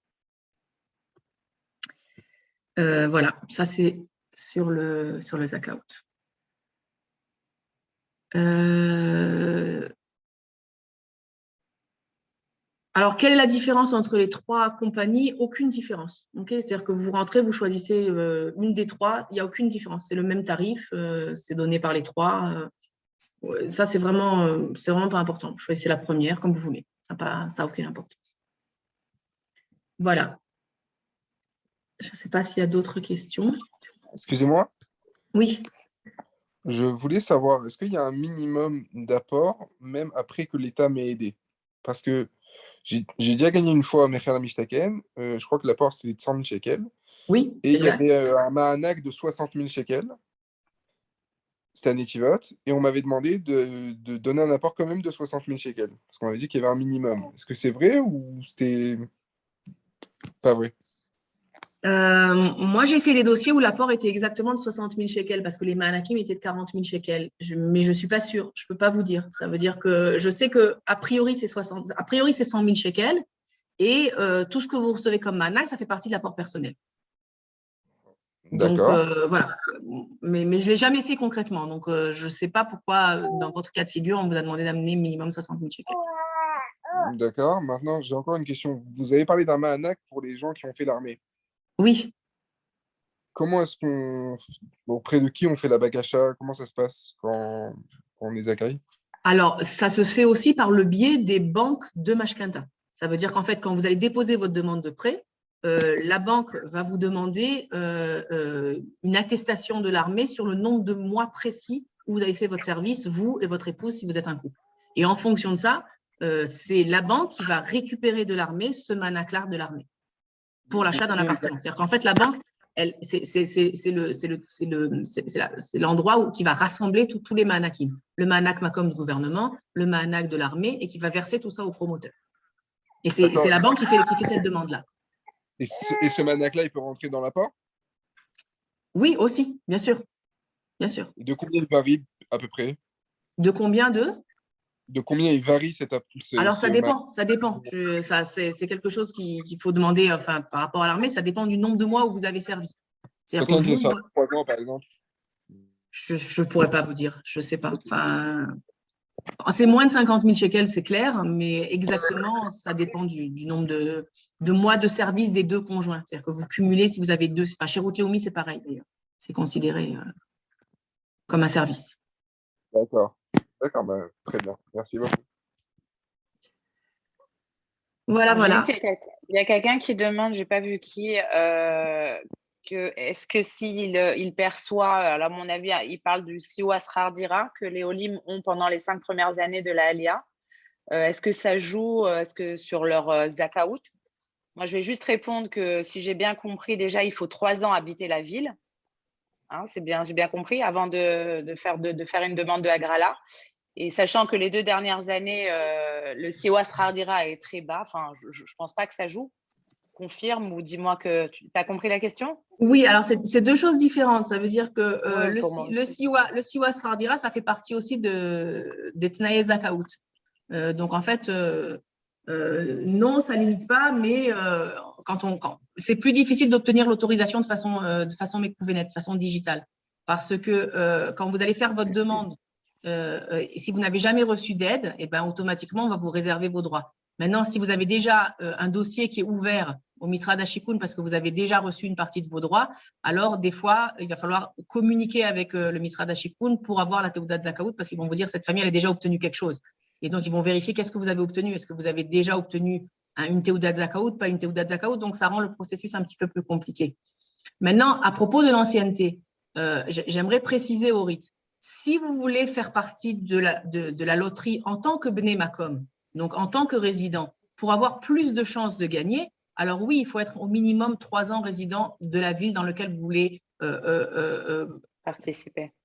Voilà, ça c'est sur le Zakaout. Alors, quelle est la différence entre les trois compagnies? Aucune différence. Okay, c'est-à-dire que vous rentrez, vous choisissez une des trois, il n'y a aucune différence. C'est le même tarif, c'est donné par les trois. Ça, c'est vraiment pas important. Choisissez la première, comme vous voulez. Ça n'a aucune importance. Voilà. Je ne sais pas s'il y a d'autres questions. Excusez-moi. Oui. Je voulais savoir, est-ce qu'il y a un minimum d'apport, même après que l'État m'ait aidé? Parce que j'ai déjà gagné une fois à Mecher Mishtaken, je crois que l'apport c'était de 100 000 shekels. Oui. Et il y avait un Mahanak de 60 000 shekels. c'était à Netivot, et on m'avait demandé de donner un apport quand même de 60 000 shekels, parce qu'on avait dit qu'il y avait un minimum. Est-ce que c'est vrai ou c'était pas vrai? Moi, j'ai fait des dossiers où l'apport était exactement de 60 000 shekels parce que les manakim étaient de 40 000 shekels. Mais je ne suis pas sûre. Je ne peux pas vous dire. Ça veut dire que je sais qu'a priori, c'est 100 000 shekels et tout ce que vous recevez comme manak, ça fait partie de l'apport personnel. Donc, D'accord. voilà. Mais je ne l'ai jamais fait concrètement. Donc, je ne sais pas pourquoi, dans votre cas de figure, on vous a demandé d'amener minimum 60 000 shekels. D'accord. Maintenant, j'ai encore une question. Vous avez parlé d'un ma'anak pour les gens qui ont fait l'armée. Oui. Comment est-ce auprès de qui on fait la bagacha? Comment ça se passe quand on les accueille? Alors, ça se fait aussi par le biais des banques de Mashkenta. Ça veut dire qu'en fait, quand vous allez déposer votre demande de prêt, la banque va vous demander une attestation de l'armée sur le nombre de mois précis où vous avez fait votre service, vous et votre épouse, si vous êtes un couple. Et en fonction de ça, c'est la banque qui va récupérer de l'armée ce manaklar de l'armée pour l'achat d'un appartement. C'est-à-dire qu'en fait, la banque, c'est l'endroit qui va rassembler tous les manakim. Le manak makom du gouvernement, le manak de l'armée, et qui va verser tout ça au promoteur. Et c'est la banque qui fait cette demande-là. Et ce manak-là, il peut rentrer dans l'apport? Oui, aussi, bien sûr. Bien sûr. Et de combien il varie à peu près? De combien de? De combien il varie cette Alors, ça dépend. Ça dépend. C'est quelque chose qu'il faut demander enfin, par rapport à l'armée. Ça dépend du nombre de mois où vous avez servi. Quelqu'un qui est sorti 3 ans, par exemple. Je ne pourrais pas vous dire. Je ne sais pas. Enfin, c'est moins de 50 000 shekels, c'est clair, mais exactement, ça dépend du nombre de mois de service des deux conjoints. C'est-à-dire que vous cumulez, si vous avez deux, enfin, chez Route Léomi, c'est pareil d'ailleurs. C'est considéré comme un service. D'accord. D'accord, très bien. Merci beaucoup. Voilà, voilà. Il y a quelqu'un qui demande, je n'ai pas vu qui, est-ce que s'il perçoit, alors à mon avis, il parle du siwa srar dira que les Olim ont pendant les 5 premières années de la Aliyah. Est-ce que ça joue sur leur zakaout? Moi, je vais juste répondre que si j'ai bien compris, déjà, il faut 3 ans habiter la ville. Hein, j'ai bien compris, avant de faire une demande de Agrala. Et sachant que les 2 dernières années, le siwa srar dira est très bas, enfin, je ne pense pas que ça joue. Confirme ou dis-moi que tu as compris la question? Oui, alors c'est deux choses différentes. Ça veut dire que Ouais, le siwa srar dira, ça fait partie aussi des tnaï zakaout. Donc, en fait, non, ça ne limite pas, mais c'est plus difficile d'obtenir l'autorisation de façon mécouvenette, de façon digitale. Parce que quand vous allez faire votre demande, et si vous n'avez jamais reçu d'aide, eh ben, automatiquement, on va vous réserver vos droits. Maintenant, si vous avez déjà un dossier qui est ouvert au Misrad HaShikhoun parce que vous avez déjà reçu une partie de vos droits, alors des fois, il va falloir communiquer avec le Misrad HaShikhoun pour avoir la Teudat Zakaout parce qu'ils vont vous dire cette famille elle a déjà obtenu quelque chose. Et donc, ils vont vérifier qu'est-ce que vous avez obtenu. Est-ce que vous avez déjà obtenu une Teudat Zakaout, pas une Teudat Zakaout? Donc, ça rend le processus un petit peu plus compliqué. Maintenant, à propos de l'ancienneté, j'aimerais préciser au rite, si vous voulez faire partie de la loterie en tant que Bnei Makom, donc en tant que résident, pour avoir plus de chances de gagner, alors oui, il faut être au minimum 3 ans résident de la ville dans laquelle vous voulez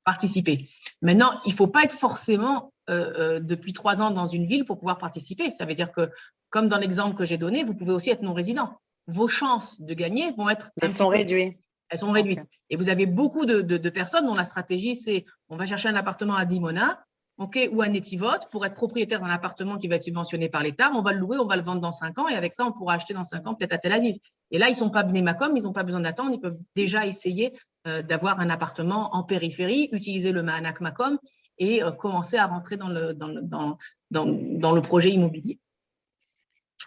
participer. Maintenant, il ne faut pas être forcément depuis 3 ans dans une ville pour pouvoir participer. Ça veut dire que, comme dans l'exemple que j'ai donné, vous pouvez aussi être non-résident. Vos chances de gagner vont être… Elles sont réduites. Elles sont réduites. Okay. Et vous avez beaucoup de personnes dont la stratégie, c'est on va chercher un appartement à Dimona, ou à Netivot pour être propriétaire d'un appartement qui va être subventionné par l'État. On va le louer, on va le vendre dans 5 ans et avec ça, on pourra acheter dans 5 ans peut-être à Tel Aviv. Et là, ils ne sont pas Bnei Makom, ils n'ont pas besoin d'attendre, ils peuvent déjà essayer d'avoir un appartement en périphérie, utiliser le Ma'anak Makom et commencer à rentrer dans le projet immobilier.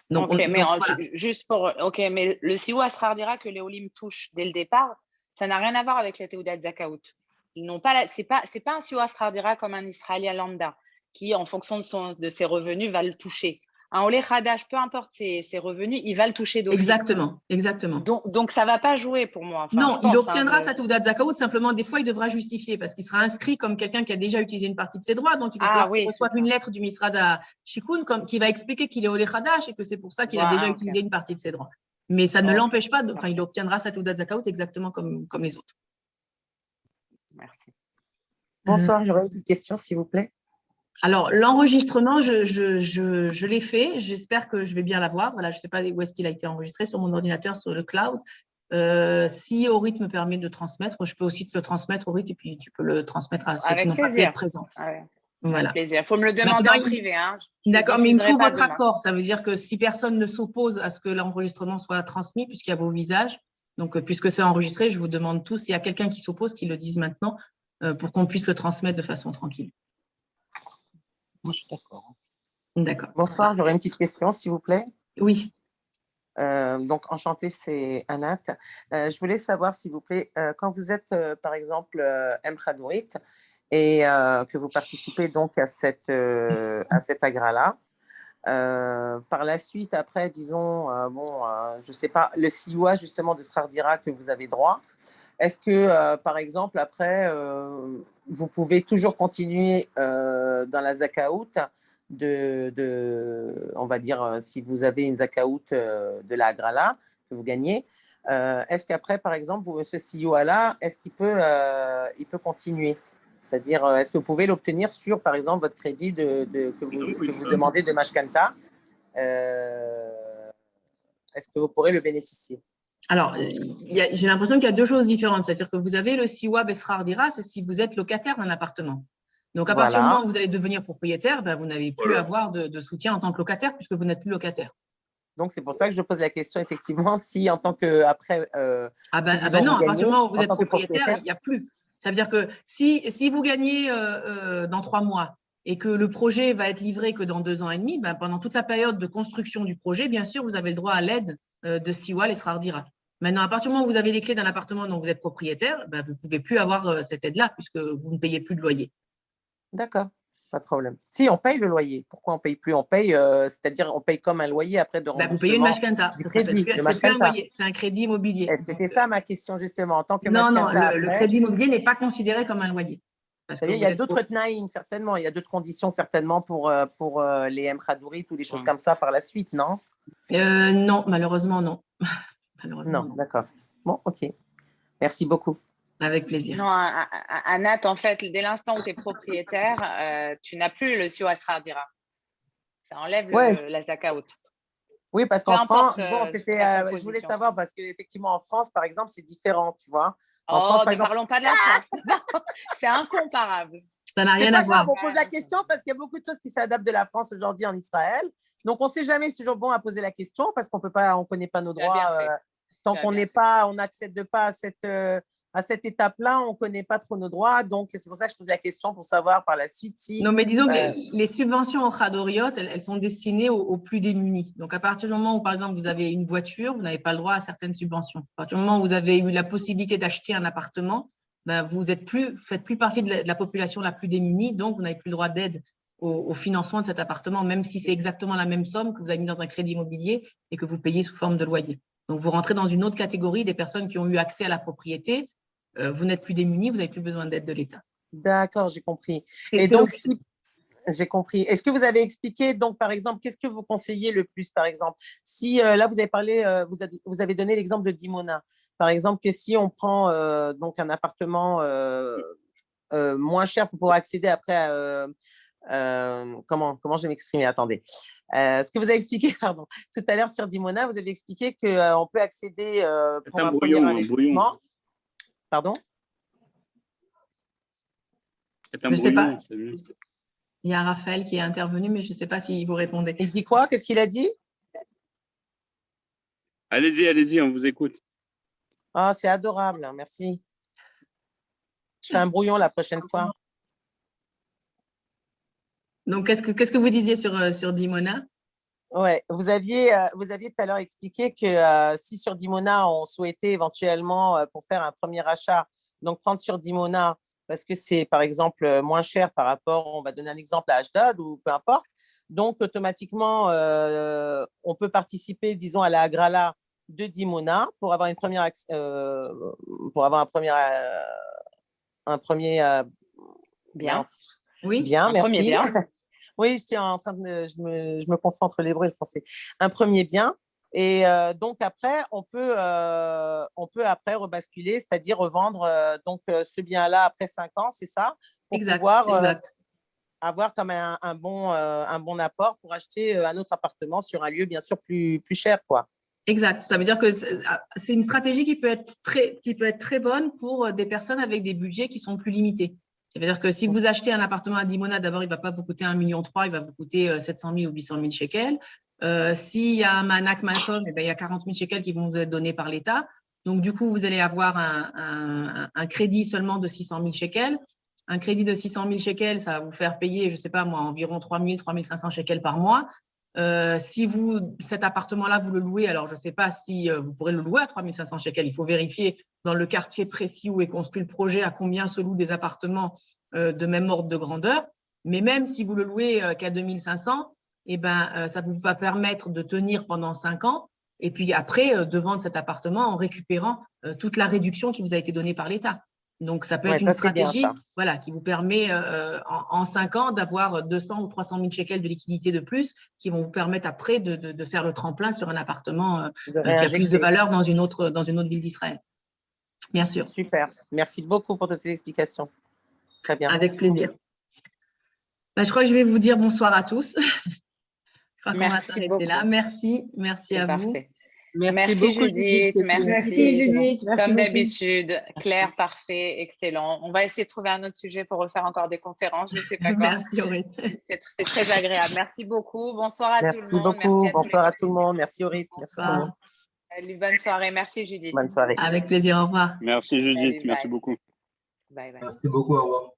Donc, voilà. Juste pour… Ok, mais le siwa srar dira que les Olim touchent dès le départ, ça n'a rien à voir avec la Teudat Zakaout. Ils n'ont pas, c'est pas un siwa srar dira comme un Israélien lambda qui, en fonction de ses revenus, va le toucher. Un Olé Khadash, peu importe ses revenus, il va le toucher d'office. Exactement. Donc, ça ne va pas jouer pour moi. Enfin, non, il obtiendra sa Teudat Zakaout, simplement des fois, il devra justifier parce qu'il sera inscrit comme quelqu'un qui a déjà utilisé une partie de ses droits. Donc, il va falloir qu'il reçoive une lettre du Misrad HaShikhoun qui va expliquer qu'il est Olé Khadash et que c'est pour ça qu'il a déjà utilisé une partie de ses droits. Mais ça ne l'empêche pas, il obtiendra sa Teudat Zakaout exactement comme les autres. Merci. Bonsoir, j'aurais une petite question, s'il vous plaît. Alors, l'enregistrement, je l'ai fait. J'espère que je vais bien l'avoir. Voilà, je ne sais pas où est-ce qu'il a été enregistré, sur mon ordinateur, sur le cloud. Si Orit me permet de transmettre, je peux aussi te le transmettre, Orit, et puis tu peux le transmettre à ceux qui Avec n'ont pas pu plaisir. être présents. Ouais, Voilà. avec plaisir. Il faut me le demander Maintenant, en privé. Hein. Je le d'accord, mais il me diffuserai faut pas votre demain. accord. Ça veut dire que si personne ne s'oppose à ce que l'enregistrement soit transmis, puisqu'il y a vos visages, donc puisque c'est enregistré, je vous demande tous, s'il y a quelqu'un qui s'oppose, qu'il le dise maintenant, pour qu'on puisse le transmettre de façon tranquille. Moi, je suis d'accord. D'accord. Bonsoir, j'aurais une petite question, s'il vous plaît. Oui. Donc, enchantée, c'est Anat. Je voulais savoir, s'il vous plaît, quand vous êtes, par exemple, Mkhadourit et que vous participez donc à cet agra-là, par la suite, après, disons, je ne sais pas, le siwa justement de Srardira que vous avez droit, est-ce que, par exemple, après, vous pouvez toujours continuer dans la zakaout on va dire, si vous avez une zakaout de la agrala que vous gagnez, est-ce qu'après, par exemple, ce siwa-là, est-ce qu'il peut continuer? C'est-à-dire, est-ce que vous pouvez l'obtenir sur, par exemple, votre crédit que vous demandez de Mashkanta? Est-ce que vous pourrez le bénéficier? Alors, j'ai l'impression qu'il y a deux choses différentes. C'est-à-dire que vous avez le siwa Besrar Dira, c'est si vous êtes locataire d'un appartement. Donc, à partir du moment où vous allez devenir propriétaire, ben, vous n'avez plus à avoir de soutien en tant que locataire puisque vous n'êtes plus locataire. Donc, c'est pour ça que je pose la question, effectivement, si en tant que, après… non, à partir du moment où vous êtes propriétaire, il n'y a plus. Ça veut dire que si vous gagnez dans 3 mois et que le projet va être livré que dans 2 ans et demi, ben, pendant toute la période de construction du projet, bien sûr, vous avez le droit à l'aide de Siwa, les Srardira. Maintenant, à partir du moment où vous avez les clés d'un appartement dont vous êtes propriétaire, ben, vous ne pouvez plus avoir cette aide-là puisque vous ne payez plus de loyer. D'accord, pas de problème. Si, on paye le loyer. Pourquoi on ne paye plus? On paye, c'est-à-dire on paye comme un loyer après de remboursement. Vous payez une mashkanta. Du crédit, c'est plus un loyer, c'est un crédit immobilier. C'était ça ma question, justement. En tant que non, mashkanta, le crédit immobilier n'est pas considéré comme un loyer. C'est-à-dire, il y a d'autres tnaïm, certainement. Il y a d'autres conditions, certainement, pour les Mkhadourit ou des choses comme ça par la suite, non? Non, malheureusement, non. Non, d'accord. Bon, ok. Merci beaucoup. Avec plaisir. Non, Anat, en fait, dès l'instant où tu es propriétaire, tu n'as plus le siwa Srardira. Ça enlève la zakaout. Oui, parce qu'en France, je voulais savoir, parce qu'effectivement, en France, par exemple, c'est différent, tu vois. En France, ne parlons pas de la France. C'est incomparable. Ça n'a rien à voir. On pose la question parce qu'il y a beaucoup de choses qui s'adaptent de la France aujourd'hui en Israël. Donc, on ne sait jamais, c'est toujours bon à poser la question parce qu'on ne connaît pas nos droits. Tant qu'on on n'accède pas à cette étape-là, on ne connaît pas trop nos droits. Donc, c'est pour ça que je pose la question pour savoir par la suite si… Non, mais disons que les subventions au Khadoriot, elles sont destinées aux plus démunis. Donc, à partir du moment où, par exemple, vous avez une voiture, vous n'avez pas le droit à certaines subventions. À partir du moment où vous avez eu la possibilité d'acheter un appartement, ben, vous faites plus partie de la population la plus démunie, donc vous n'avez plus le droit d'aide au financement de cet appartement, même si c'est exactement la même somme que vous avez mis dans un crédit immobilier et que vous payez sous forme de loyer. Donc, vous rentrez dans une autre catégorie des personnes qui ont eu accès à la propriété. Vous n'êtes plus démunis, vous n'avez plus besoin d'aide de l'État. D'accord, j'ai compris. Et donc, j'ai compris. Est-ce que vous avez expliqué, donc, par exemple, qu'est-ce que vous conseillez le plus, par exemple? Si, là, vous avez parlé, vous avez donné l'exemple de Dimona. Par exemple, que si on prend donc un appartement moins cher pour pouvoir accéder après comment je vais m'exprimer? Attendez. Ce que vous avez expliqué, pardon, tout à l'heure sur Dimona, vous avez expliqué qu'on peut accéder pour un premier investissement. Pardon? Je ne sais pas. Il y a Raphaël qui est intervenu, mais je ne sais pas si vous répondez. Il dit quoi? Qu'est-ce qu'il a dit? Allez-y, on vous écoute. Ah, c'est adorable, merci. Je fais un brouillon la prochaine fois. Donc, qu'est-ce que vous disiez sur Dimona? Ouais, vous aviez tout à l'heure expliqué que si sur Dimona, on souhaitait éventuellement, pour faire un premier achat, donc prendre sur Dimona, parce que c'est, par exemple, moins cher par rapport, on va donner un exemple à Ashdod ou peu importe, donc automatiquement, on peut participer, disons, à la Agrala de Dimona pour avoir un premier bien. Oui, bien, merci. Bien. Oui, je suis en train de, je me confonds entre l'hébreu et le français. Un premier bien. Et donc après, on peut après rebasculer, c'est-à-dire revendre donc ce bien-là après 5 ans, c'est ça? pour Exact, pouvoir exact. avoir comme un bon apport pour acheter un autre appartement sur un lieu bien sûr plus cher, quoi. Exact. Ça veut dire que c'est une stratégie qui peut être très bonne pour des personnes avec des budgets qui sont plus limités. Ça veut dire que si vous achetez un appartement à Dimona, d'abord, il ne va pas vous coûter 1,3 million, il va vous coûter 700 000 ou 800 000 shekels. S'il y a un Manak Malcolm, eh ben, il y a 40 000 shekels qui vont vous être donnés par l'État. Donc, du coup, vous allez avoir un crédit seulement de 600 000 shekels. Un crédit de 600 000 shekels, ça va vous faire payer, je ne sais pas moi, environ 3 000, 3 500 shekels par mois. Si cet appartement-là, vous le louez, alors je ne sais pas si vous pourrez le louer à 3 500 shekels. Il faut vérifier dans le quartier précis où est construit le projet à combien se louent des appartements de même ordre de grandeur. Mais même si vous le louez qu'à 2 500, eh ben, ça va vous permettre de tenir pendant 5 ans et puis après de vendre cet appartement en récupérant toute la réduction qui vous a été donnée par l'État. Donc, ça peut être une stratégie voilà, qui vous permet en 5 ans d'avoir 200 ou 300 000 shekels de liquidité de plus qui vont vous permettre après de faire le tremplin sur un appartement qui a plus de valeur dans une autre ville d'Israël. Bien sûr. Super. Merci beaucoup pour toutes ces explications. Très bien. Avec plaisir. Ben, je crois que je vais vous dire bonsoir à tous. Je crois qu'on va s'arrêter là. Merci à vous. Parfait. Merci beaucoup, Judith. Merci Judith. Comme d'habitude, clair, parfait, excellent. On va essayer de trouver un autre sujet pour refaire encore des conférences. Je ne sais pas quoi. Merci Aurit. C'est très agréable. Merci beaucoup. Bonsoir à tout le monde. Merci beaucoup. Bonsoir à tout le monde. Merci Aurit. Merci tout le monde. Salut, bonne soirée. Merci Judith. Bonne soirée. Avec plaisir. Au revoir. Merci Judith. Salut, Merci bye. beaucoup. Bye bye. Merci beaucoup. Au revoir.